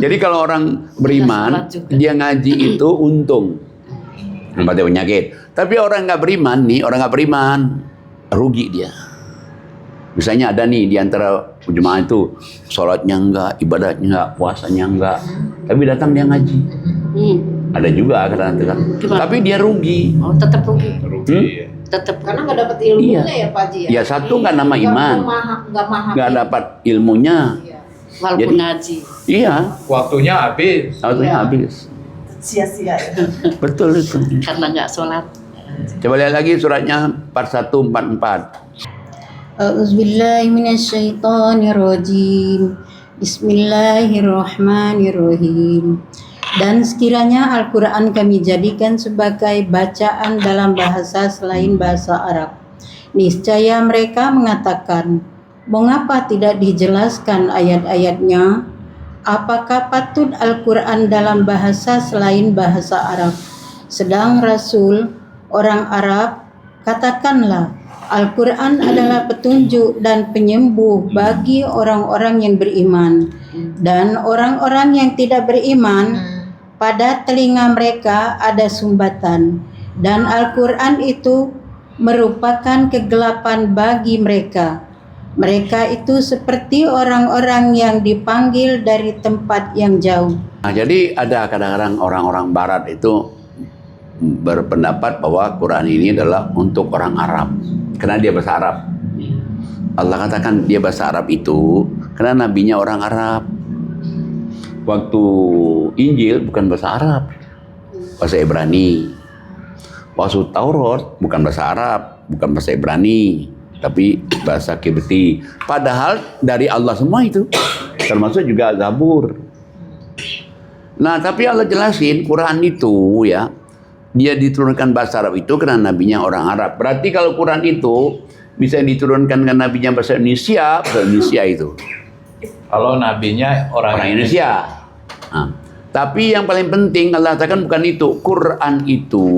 Jadi kalau orang beriman, sholat juga. dia ngaji itu untung. Berarti penyakit. Tapi orang nggak beriman nih, orang nggak beriman, rugi dia. Misalnya ada nih di antara jemaah itu sholatnya enggak, ibadatnya enggak, puasanya enggak, tapi datang dia ngaji. Ada juga kadang-kadang. Gimana? Tapi dia rugi. Oh, tetap rugi. Rugi ya. Tetap Karena nggak dapat ilmunya ya Pak Haji Ya satu nggak nama iman, nggak mahal. nggak dapat ilmunya. walaupun Jadi- ngaji. Iya, Waktunya habis. waktunya habis. Sia-sia ya. Betul itu. Karena nggak sholat. Coba lihat lagi suratnya 4144. A'udzubillahi minasyaitonirrajim. Bismillahirrahmanirrahim. Dan sekiranya Al-Quran kami jadikan sebagai bacaan dalam bahasa selain bahasa Arab, niscaya mereka mengatakan, mengapa tidak dijelaskan ayat-ayatnya? Apakah patut Al-Quran dalam bahasa selain bahasa Arab? Sedang Rasul orang Arab, katakanlah, Al-Quran adalah petunjuk dan penyembuh bagi orang-orang yang beriman. Dan orang-orang yang tidak beriman, pada telinga mereka ada sumbatan. Dan Al-Quran itu merupakan kegelapan bagi mereka. Mereka itu seperti orang-orang yang dipanggil dari tempat yang jauh. Nah, jadi ada kadang-kadang orang-orang Barat itu berpendapat bahwa Quran ini adalah untuk orang Arab karena dia bahasa Arab. Allah katakan dia bahasa Arab itu karena nabinya orang Arab. Waktu Injil bukan bahasa Arab, bahasa Ibrani. Waktu Taurat bukan bahasa Arab, bukan bahasa Ibrani, tapi bahasa Kibti. Padahal dari Allah semua itu, termasuk juga Zabur. Nah, tapi Allah jelasin Quran itu ya, dia diturunkan bahasa Arab itu karena nabinya orang Arab. Berarti kalau Quran itu bisa diturunkan karena nabinya bahasa Indonesia itu. Kalau nabinya Orang Indonesia. Nah, tapi yang paling penting Allah katakan bukan itu. Quran itu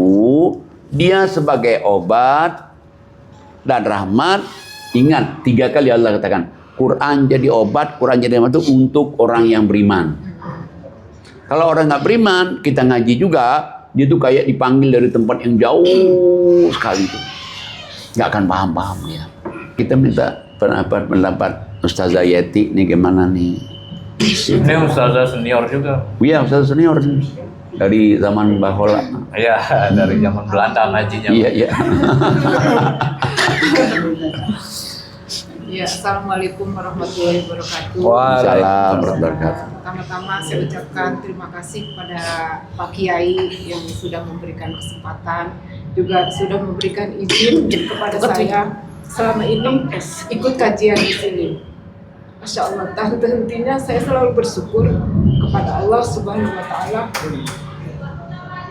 dia sebagai obat dan rahmat. Ingat, 3 kali Allah katakan Quran jadi obat, Quran jadi rahmat itu untuk orang yang beriman. Kalau orang nggak beriman, kita ngaji juga dia tuh kayak dipanggil dari tempat yang jauh sekali tuh. Nggak akan paham-paham ya. Kita minta pendapat Ustazah Yeti nih gimana nih? Ini ustazah senior juga. Iya, Ustazah senior nih. Dari zaman Bahola. Iya, dari zaman Belanda ngajinya. Iya, iya. Ya, Assalamualaikum warahmatullahi wabarakatuh. Waalaikumsalam warahmatullahi wabarakatuh. Pertama-tama saya ucapkan terima kasih kepada Pak Kiai yang sudah memberikan kesempatan, juga sudah memberikan izin kepada saya selama ini ikut kajian di sini. Masya Allah, tak henti-hentinya saya selalu bersyukur kepada Allah Subhanahu Wa Taala.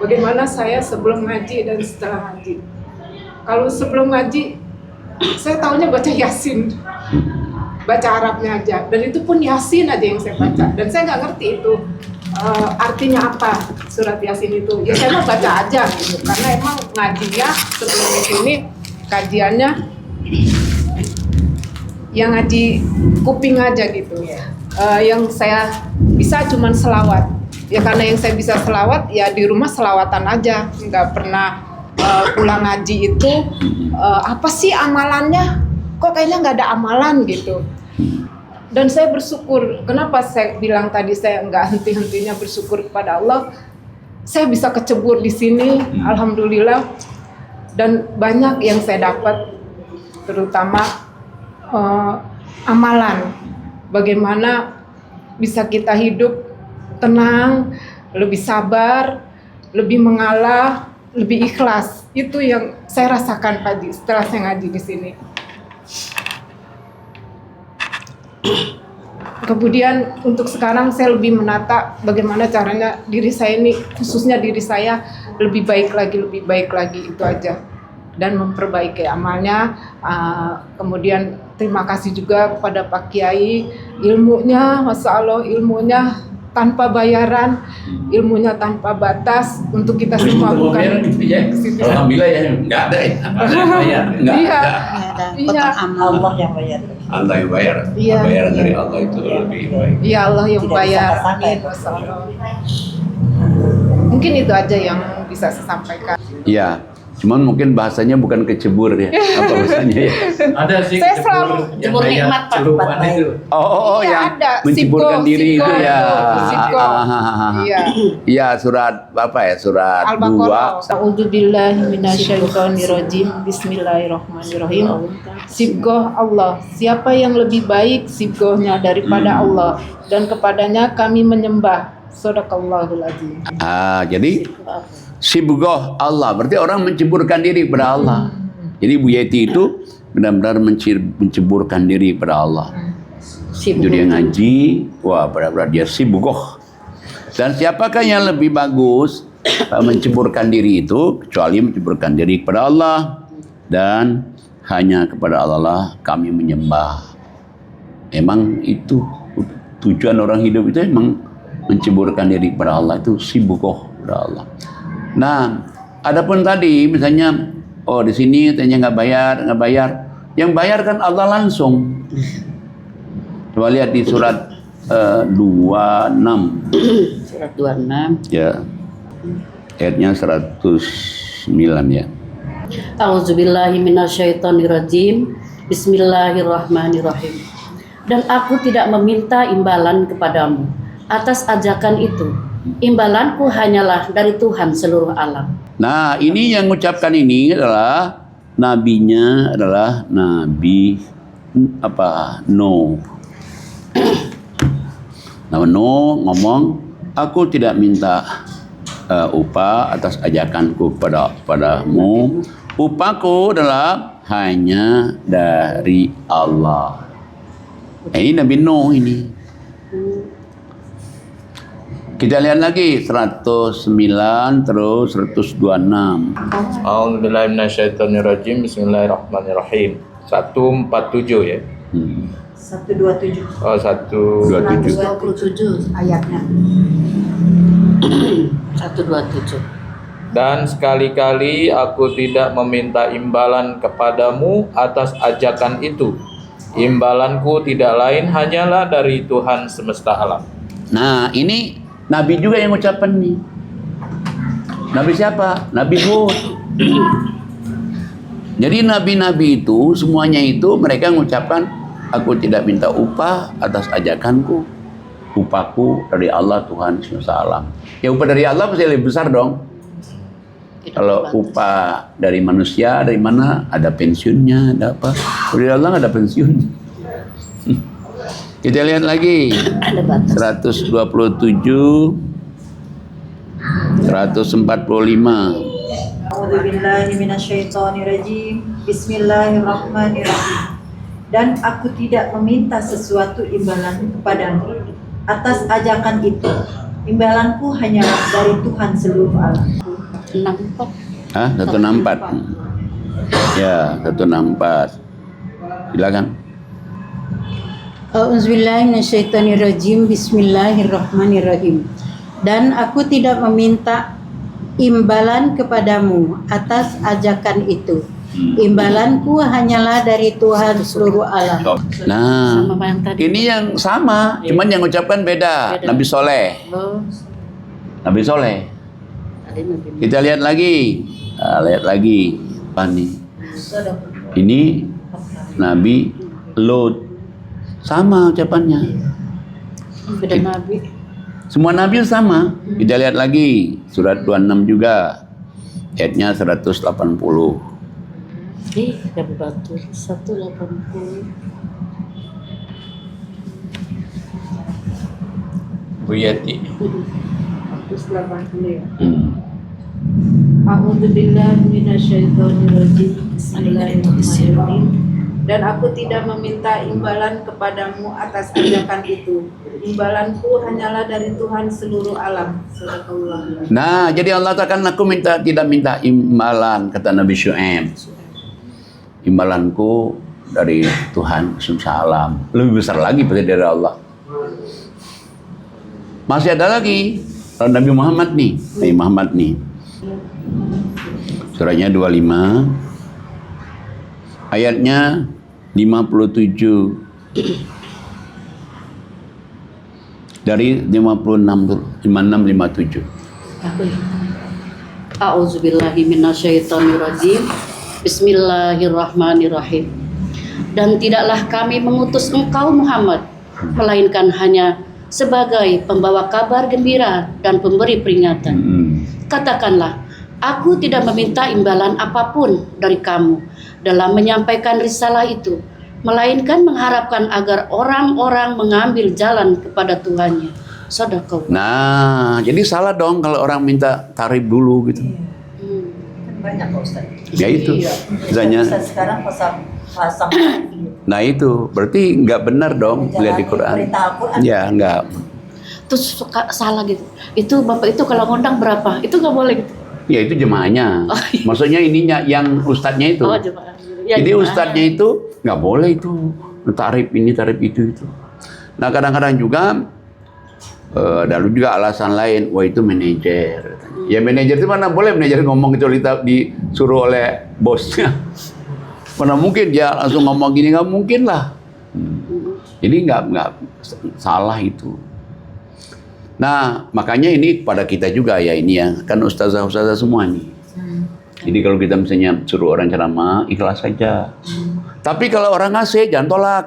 Bagaimana saya sebelum ngaji dan setelah ngaji. Kalau sebelum ngaji, saya taunya baca Yasin, baca Arabnya aja, dan itu pun Yasin aja yang saya baca, dan saya nggak ngerti itu artinya apa surat Yasin itu. Ya saya mau baca aja gitu, karena emang ngajinya sebelum di sini kajiannya yang ngaji kuping aja gitu. Yang saya bisa cuman selawat. Ya karena yang saya bisa selawat ya di rumah selawatan aja, nggak pernah pulang ngaji itu apa sih amalannya? Kok kayaknya nggak ada amalan gitu. Dan saya bersyukur. Kenapa saya bilang tadi saya nggak henti-hentinya bersyukur kepada Allah? Saya bisa kecebur di sini, alhamdulillah. Dan banyak yang saya dapat, terutama amalan. Bagaimana bisa kita hidup tenang, lebih sabar, lebih mengalah, lebih ikhlas. Itu yang saya rasakan tadi setelah saya ngaji di sini. Kemudian untuk sekarang saya lebih menata bagaimana caranya diri saya ini, khususnya diri saya lebih baik lagi itu aja, dan memperbaiki amalnya. Kemudian terima kasih juga kepada Pak Kiai, ilmunya, Masya Allah, ilmunya tanpa bayaran, ilmunya tanpa batas untuk kita semua, bukan Alhamdulillah ya, nggak ada ya. Iya, iya, Allah yang bayar. Allah yang bayar. Iya. Bayaran dari Allah itu lebih baik. iya Allah yang Tidak bayar. disangka-sangka. Amin, Masya Allah. Mungkin itu aja yang bisa saya sampaikan. Iya, cuman mungkin bahasanya bukan kecebur ya. Apa bahasanya ya? Ada sih Saya selalu yang cebur kayak nikmat, Pak. celupan itu. Oh, Iya, yang ada. menceburkan Sipko, diri itu ya. Sipko. Iya. Iya, surat apa ya? Surat 2. Al-Baqarah. A'udzubillahi minasyaitonirrajim. Bismillahirrahmanirrahim. Sibgoh Allah. Siapa yang lebih baik sibgohnya daripada Allah, dan kepadanya kami menyembah. Shadaqallahul azim. Jadi sibgoh Allah berarti orang menceburkan diri pada Allah. Jadi Bu Yeti itu benar-benar menceburkan diri pada Allah. Itu dia ngaji, wah benar-benar dia sibgoh. Dan siapakah yang lebih bagus menceburkan diri itu kecuali menceburkan diri kepada Allah, dan hanya kepada Allah lah kami menyembah. Emang itu tujuan orang hidup itu, emang menceburkan diri kepada Allah, itu sibgoh kepada Allah. Nah, adapun tadi misalnya, oh di sini katanya nggak bayar, yang bayar kan Allah langsung. Coba lihat di surat 26. Surat 26. Ya, ayatnya 109 ya. A'udzubillahi minasyaitonirrajim. Bismillahirrahmanirrahim. Dan aku tidak meminta imbalan kepadamu atas ajakan itu. Imbalanku hanyalah dari Tuhan seluruh alam. Nah, ini yang mengucapkan ini adalah nabinya adalah Nabi Nuh. Nabi Nuh ngomong, aku tidak minta upah atas ajakanku padamu. Upahku adalah hanya dari Allah. Ini Nabi Nuh ini. Kita lihat lagi 109 terus 126. A'udzubillahi minasyaitonirrajim. Bismillahirrahmanirrahim. 147 ya. 127 Oh, 127. 127 ayatnya. 127. Dan sekali-kali aku tidak meminta imbalan kepadamu atas ajakan itu. Imbalanku tidak lain hanyalah dari Tuhan semesta alam. Nah, ini Nabi juga yang ucapan nih. Nabi siapa? Nabi Hud. Jadi nabi-nabi itu semuanya itu mereka mengucapkan, aku tidak minta upah atas ajakanku. Upahku dari Allah Tuhan SWT. Ya upah dari Allah pasti lebih besar dong. Kalau upah dari manusia, dari mana? Ada pensiunnya, ada apa? Dari Allah nggak ada pensiun. Kita lihat lagi. 127, 145. A'udzubillahi minasyaitonirrajim. Bismillahirrahmanirrahim. Dan aku tidak meminta sesuatu imbalan kepadamu atas ajakan itu. Imbalanku hanyalah dari Tuhan seluruh alam. 64. Hah? 164. Ya, 164. Silakan. A'udzubillahiminasyaitonirrajim. Bismillahirrahmanirrahim. Dan aku tidak meminta imbalan kepadamu atas ajakan itu. Imbalanku hanyalah dari Tuhan seluruh alam. Nah, Sama yang tadi. ini yang sama, cuman yang ucapkan beda. Beda. Nabi Soleh. Oh, Nabi Soleh. tadi Nabi. Kita lihat lagi. Nah, lihat lagi. Apa nih? Ini Nabi Lut. Sama ucapannya. Beda Nabi. Semua Nabi sama. Kita lihat lagi. Surat 26 juga. Ayatnya 180. Dapat batu 180. Bu Yati. 180 ya. A'udzubillahi minasyaitonirrajim. Bismillahirrahmanirrahim. Dan aku tidak meminta imbalan kepadamu atas ajakan itu. Imbalanku hanyalah dari Tuhan seluruh alam. Sadaqallah. Nah, jadi Allah katakan aku tidak minta imbalan, kata Nabi Syuaib. Imbalanku dari Tuhan SWT. Lebih besar lagi dari Allah. Masih ada lagi. Kalau Nabi Muhammad nih. Nabi Muhammad nih. Suratnya 25. Ayatnya 57. Dari 56 dulu. 56, 57. A'udzubillahi minasyaitonirrajim. Bismillahirrahmanirrahim. Dan tidaklah kami mengutus engkau Muhammad, melainkan hanya sebagai pembawa kabar gembira dan pemberi peringatan. Katakanlah, aku tidak meminta imbalan apapun dari kamu dalam menyampaikan risalah itu, melainkan mengharapkan agar orang-orang mengambil jalan kepada Tuhannya. Shadaqallah. Nah, jadi salah dong kalau orang minta tarif dulu gitu. Banyak Pak Ustaz. Ya itu. Misalnya, Sekarang pasang nah itu berarti nggak benar dong lihat di Quran. perintah Al-Quran. Ya nggak. Terus suka salah gitu. Itu Bapak itu kalau ngundang berapa? Itu nggak boleh gitu. Ya itu jemaahnya. Oh, iya. Maksudnya ininya yang ustadznya itu. Oh, jemaah. Ya, Jadi jemaah. ustadznya itu nggak boleh itu tarif ini tarif itu. Nah kadang-kadang juga lalu juga alasan lain, wah itu manajer. Ya manajer itu mana boleh manajer ngomong itu disuruh oleh bosnya. Mana mungkin dia langsung ngomong gini, nggak mungkin lah. Jadi nggak salah itu. Nah makanya ini pada kita juga ya ini ya kan ustazah semua nih. Jadi kalau kita misalnya suruh orang ceramah ikhlas saja. Tapi kalau orang ngasih jangan tolak.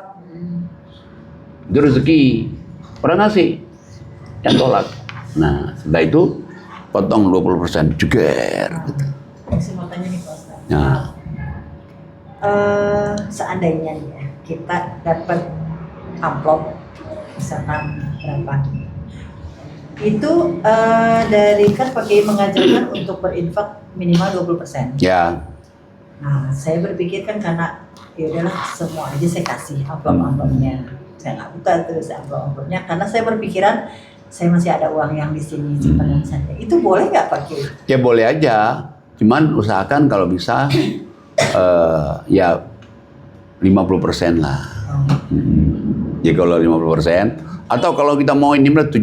Itu rezeki orang ngasih jangan tolak. Nah setelah itu potong 20% jeger. Saya mau tanya nih Pak Ustaz. Nah Seandainya nih ya, kita dapat amplop misalkan berapa, itu dari kan pakai mengajarkan untuk berinfak minimal 20%. ya Nah saya berpikir kan karena ya udahlah semua aja saya kasih amplop-amplopnya, saya nggak buka terus amplop-amplopnya karena saya berpikiran saya masih ada uang yang di sini simpanan saya, itu boleh nggak pakai? ya boleh aja. Cuman usahakan kalau bisa ya 50% lah. Ya kalau 50% atau kalau kita mau ini 70%.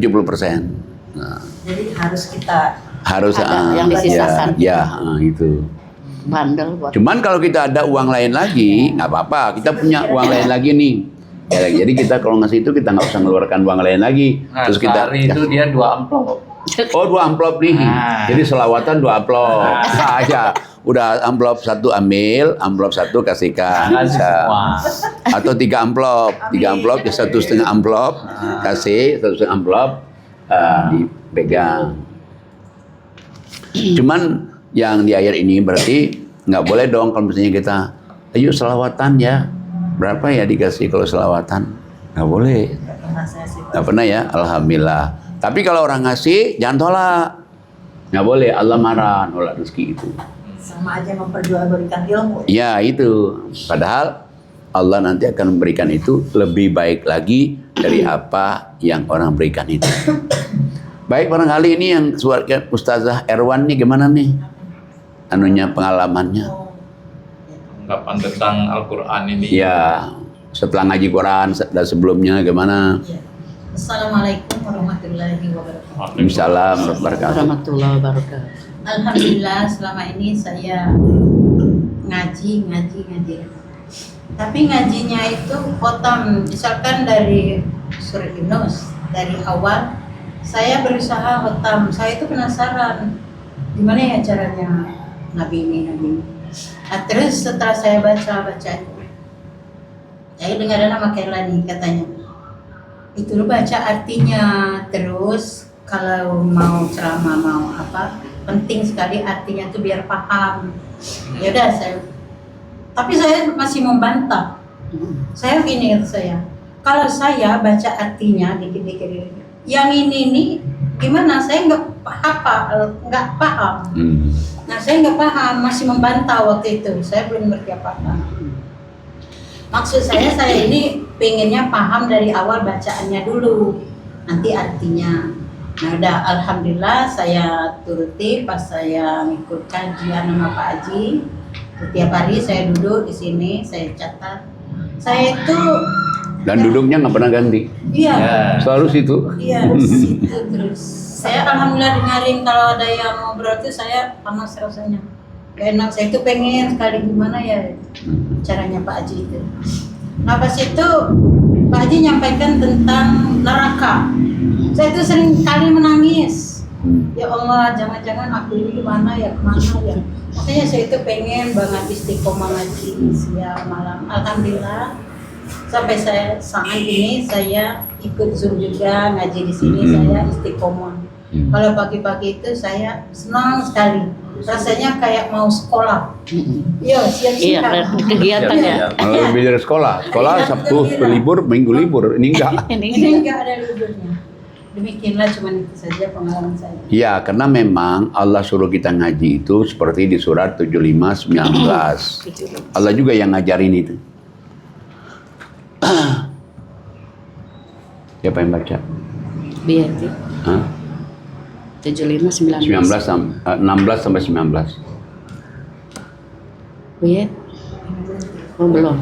Nah, Jadi harus kita harus Ada yang disisakan. itu. Bandel buat. Cuman kalau kita ada uang lain lagi nggak apa-apa. Kita punya uang lain lagi nih. Ya, jadi kita kalau ngasih itu kita nggak usah mengeluarkan uang lain lagi. Nah, Terus kita sehari itu dia 2 amplop. Oh, 2 amplop nih. Jadi selawatan 2 amplop. Nah, ya. Udah amplop 1 ambil, amplop 1 kasihkan. Bisa. Atau 3 amplop. 3 amplop ya 1,5 amplop. Kasih 1,5 amplop dipegang. Cuman yang di akhir ini berarti nggak boleh dong kalau misalnya kita ayo selawatan ya. Berapa ya dikasih kalau selawatan? Nggak boleh. Nggak pernah ya, alhamdulillah. Tapi kalau orang ngasih, jangan tolak. Nggak boleh, Allah marah nolak rezeki itu. Sama aja memperjualbelikan ilmu. Ya itu. Padahal Allah nanti akan memberikan itu lebih baik lagi dari apa yang orang berikan itu. Baik, barangkali ini yang suaranya Ustazah Erwan nih gimana nih? Anunya pengalamannya. Anggapan tentang Al-Quran ini. Ya, setelah ngaji Quran dan sebelumnya gimana? Assalamualaikum warahmatullahi wabarakatuh. Waalaikumsalam Warahmatullahi wabarakatuh. Alhamdulillah selama ini saya ngaji. Tapi ngajinya itu khotam, misalkan dari surah Yunus, dari awal saya berusaha khotam. Saya itu penasaran gimana ya caranya Nabi ini. Nah, terus setelah saya baca itu, saya dengar nama Kailani katanya, itu lu baca artinya, terus kalau mau ceramah mau apa, penting sekali artinya tuh biar paham. Ya udah tapi saya masih membantah. Saya gini kata saya, kalau saya baca artinya dikit-dikit, yang ini nih gimana? Saya nggak paham. Nah, saya nggak paham, masih membantah waktu itu. Saya belum ngerti apa-apa. Maksud saya ini pengennya paham dari awal bacaannya dulu, nanti artinya. Nah, udah alhamdulillah saya turuti pas saya ngikut kajian sama Pak Haji. Setiap hari saya duduk di sini, saya catat. Saya itu Dan duduknya nggak pernah ganti. iya. Selalu situ. Iya, situ terus. Saya alhamdulillah dengerin kalau ada yang ngobrol itu saya panas rasanya. Gak enak, saya itu pengen sekali gimana ya caranya Pak Haji itu. Nah pas itu Pak Haji nyampaikan tentang neraka. Saya itu sering kali menangis. Ya Allah, jangan-jangan aku ini kemana ya. Makanya saya itu pengen banget istiqomah ngaji siang malam. Alhamdulillah sampai saat ini saya ikut Zoom juga ngaji di sini. Saya istiqomah. Kalau pagi-pagi itu saya senang sekali. Rasanya kayak mau sekolah. Iya, siap-siap. Iya, kegiatannya. Malah lebih dari sekolah. Sekolah Sabtu libur, Minggu libur. Ini enggak. Ini enggak ada liburnya. Demikianlah cuman itu saja pengalaman saya. Ya, karena memang Allah suruh kita ngaji itu seperti di surat 75, 19. Allah juga yang ngajarin itu. Siapa yang baca? Biati. Hah? 75, 19. 16 sampai 19. Biat. Oh, belum.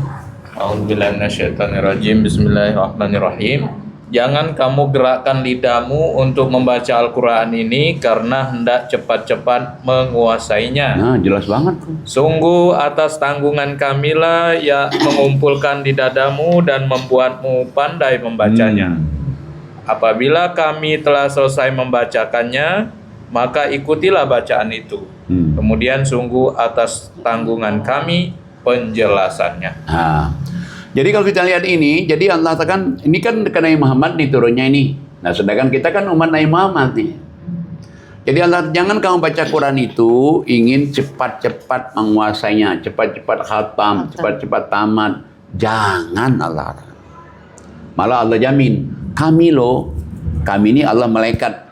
A'udzubillahi minasyaitonirrajim. Bismillahirrahmanirrahim. Jangan kamu gerakkan lidahmu untuk membaca Al-Quran ini karena hendak cepat-cepat menguasainya. Nah, jelas banget. Sungguh atas tanggungan kamilah yang mengumpulkan di dadamu dan membuatmu pandai membacanya. Apabila kami telah selesai membacakannya, maka ikutilah bacaan itu. Kemudian sungguh atas tanggungan kami penjelasannya. Nah, jadi kalau kita lihat ini, jadi Allah katakan, ini kan ke Nabi Muhammad nih turunnya ini. Nah, sedangkan kita kan umat Nabi Muhammad nih. Jadi Allah, jangan kamu baca Quran itu ingin cepat-cepat menguasainya, cepat-cepat khatam, cepat-cepat tamat. Jangan Allah. Malah Allah jamin, kami ini Allah malaikat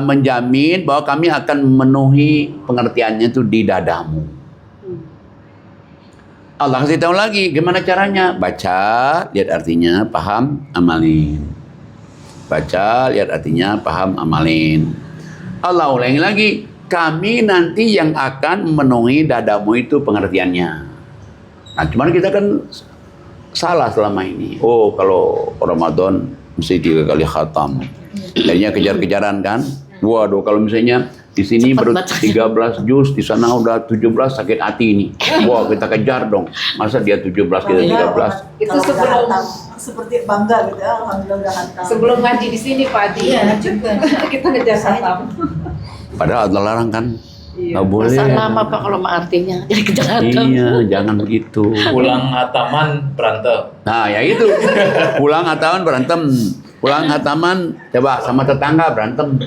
menjamin bahwa kami akan memenuhi pengertiannya itu di dadamu. Allah kasih tahu lagi gimana caranya. Baca, lihat artinya, paham, amalin. Baca, lihat artinya, paham, amalin. Allah ulangi lagi, kami nanti yang akan memenuhi dadamu itu pengertiannya. Nah, cuman kita kan salah selama ini. Oh, kalau Ramadan mesti 3 kali khatam. Jadinya kejar-kejaran kan. Waduh, kalau misalnya di sini baru 13 juz, di sana udah 17, sakit hati ini. Wah, kita kejar dong. Masa dia 17, kita 13. Itu seperti bangga gitu ya, alhamdulillah udah hatam. Sebelum ngaji di sini Pak Haji, Iya juga. kita ngejar hatam. Padahal Allah larang kan. Iya. Nggak boleh. Masa lama Pak kalau artinya jadi kejahatan. Iya, jangan begitu. Pulang hataman berantem. Nah, ya itu. Pulang hataman berantem. Pulang hataman coba sama tetangga berantem.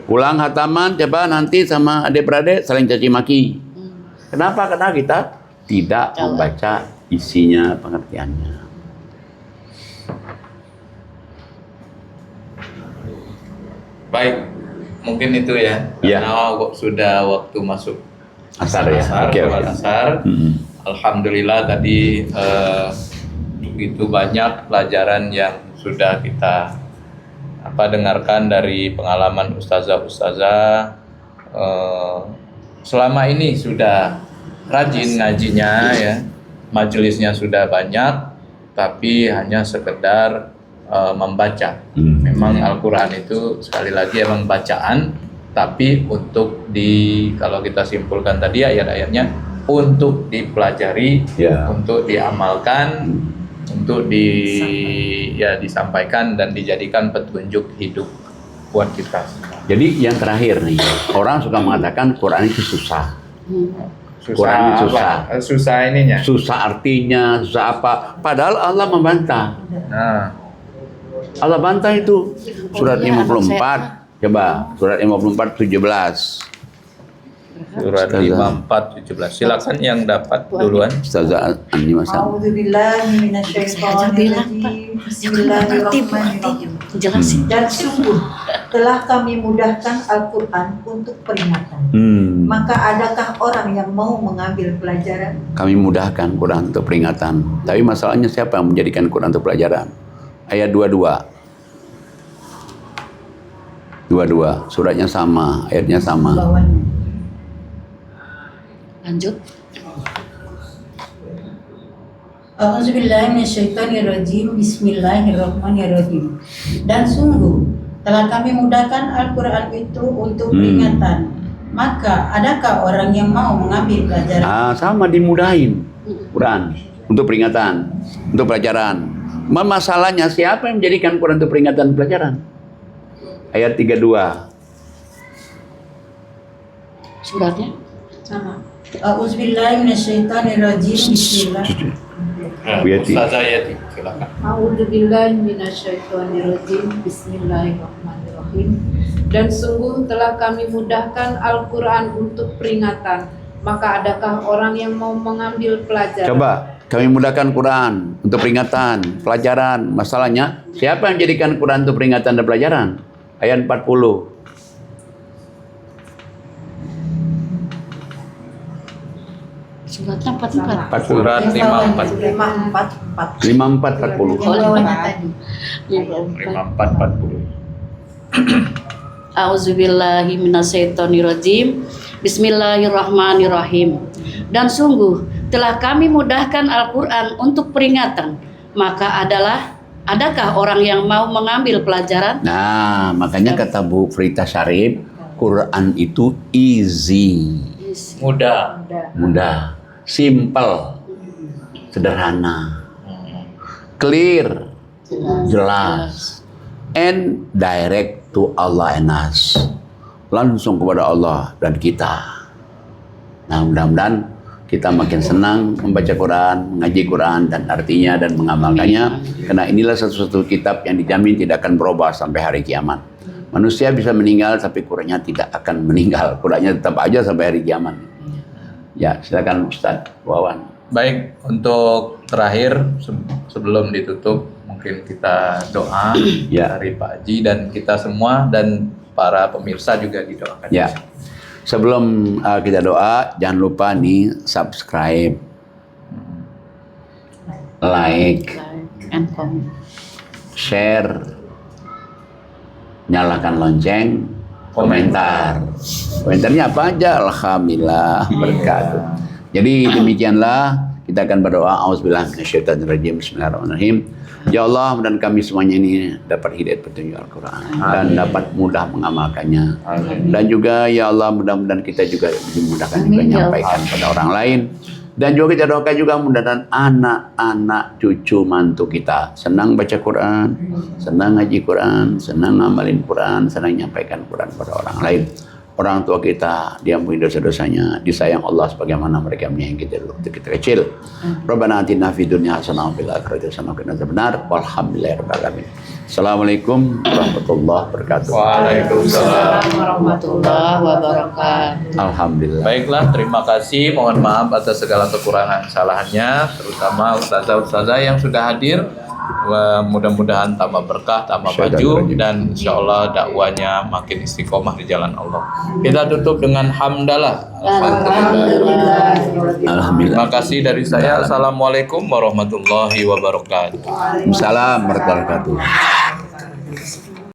Pulang hataman coba nanti sama adik-beradik saling caci maki. Kenapa? Karena kita tidak membaca isinya, pengertiannya. Baik, mungkin itu ya. Iya. Karena sudah waktu masuk Asar ya. asar, Oke, sholat oke. asar. Alhamdulillah tadi begitu banyak pelajaran yang sudah kita dengarkan dari pengalaman ustazah-ustazah. Selama ini sudah rajin ngajinya ya, majelisnya sudah banyak, tapi hanya sekedar membaca. Memang Al-Quran itu sekali lagi emang bacaan, tapi untuk kalau kita simpulkan tadi ayat-ayatnya untuk dipelajari, Ya. untuk diamalkan, untuk disampaikan dan dijadikan petunjuk hidup buat kita. Jadi yang terakhir nih, orang suka mengatakan Quran itu susah. Quran itu susah. apa? Susah ininya. Susah artinya, susah apa. Padahal Allah membantah. Nah, Allah bantah itu. Surat Iya, 54. Coba, surat 54, 17. surat 54 17. Silakan yang dapat duluan. Ustazah Ani Masa. A'udzubillahi minasyaitonirrajim. Bismillahirrahmanirrahim. Jelasin. Dan sungguh telah kami mudahkan Al-Quran untuk peringatan. Maka adakah orang yang mau mengambil pelajaran? Kami mudahkan Quran untuk peringatan. Tapi masalahnya siapa yang menjadikan Quran untuk pelajaran? Ayat 22. 22. Suratnya sama, ayatnya sama. Bawahnya. Lanjut. A'udzubillahi minasyaitonirrajim. Bismillahirrahmanirrahim. Dan sungguh telah kami mudahkan Al-Quran itu untuk peringatan. Maka adakah orang yang mau mengambil pelajaran? Sama dimudahin Quran untuk peringatan, untuk pelajaran. Masalahnya siapa yang menjadikan Quran untuk peringatan dan pelajaran? Ayat 32. Suratnya. Sama. A'udzubillahi minasyaitonirrajim. Bismillah. Yati. Ustazah Yati, silakan. A'udzubillahi minasyaitonirrajim. Bismillahirrahmanirrahim. Dan sungguh telah kami mudahkan Al-Quran untuk peringatan. Maka adakah orang yang mau mengambil pelajaran? Coba, kami mudahkan Quran untuk peringatan, pelajaran. Masalahnya, siapa yang jadikan Quran untuk peringatan dan pelajaran? Ayat 40. Suratnya 44. 40. Surat 54. 544. 54, 40. Yang bawahnya tadi. 54 40. A'udzubillahi minasyaitonirrajim. Bismillahirrahmanirrahim. Dan sungguh telah kami mudahkan Al-Quran untuk peringatan. Maka adakah orang yang mau mengambil pelajaran? Nah, makanya kata Bu Frita Syarif, Quran itu easy, Mudah. mudah, simple, sederhana, clear, jelas, and direct to Allah and us. Langsung kepada Allah dan kita. Nah, mudah-mudahan kita makin senang membaca Quran, mengaji Quran dan artinya dan mengamalkannya. Karena inilah satu-satu kitab yang dijamin tidak akan berubah sampai hari kiamat. Manusia bisa meninggal tapi Qurannya tidak akan meninggal. Qurannya tetap aja sampai hari kiamat. Ya, silakan Ustaz Wawan. Baik, untuk terakhir sebelum ditutup mungkin kita doa Ya. dari Pak Haji dan kita semua dan para pemirsa juga didoakan. Ya. Sebelum kita doa, jangan lupa nih subscribe, like, And comment. share, nyalakan lonceng, komentar. Komentarnya apa aja? Alhamdulillah, berkat. Jadi demikianlah kita akan berdoa. Auzubillahi minasyaitonirrajim. Bismillahirrahmanirrahim. Ya Allah, mudah kami semuanya ini dapat hidayah petunjuk Al-Quran dan dapat mudah mengamalkannya. Dan juga ya Allah, mudah-mudahan kita juga dimudahkan juga Amin, ya menyampaikan pada orang lain. Dan juga kita doakan juga mudah-mudahan anak-anak cucu mantu kita senang baca Quran, senang ngaji Quran, senang ngamalin Quran, senang nyampaikan Quran pada orang lain. Orang tua kita diampuni dosa-dosanya, disayang Allah sebagaimana mereka menyayangi kita dulu waktu kita kecil. Rabbana atina fid dunya hasanah wa fil akhirati hasanah wa qina adzabannar. Walhamdulillahirabbil alamin. Assalamualaikum warahmatullahi wabarakatuh. Waalaikumsalam. Warahmatullahi wabarakatuh. Alhamdulillah. Baiklah, terima kasih. Mohon maaf atas segala kekurangan kesalahannya, terutama ustazah-ustazah yang sudah hadir. Mudah-mudahan tambah berkah, tambah maju, dan insya Allah dakwanya makin istiqomah di jalan Allah. Kita tutup dengan hamdalah. Alhamdulillah. Terima kasih dari saya. Assalamualaikum warahmatullahi wabarakatuh. Salam warahmatullahi wabarakatuh.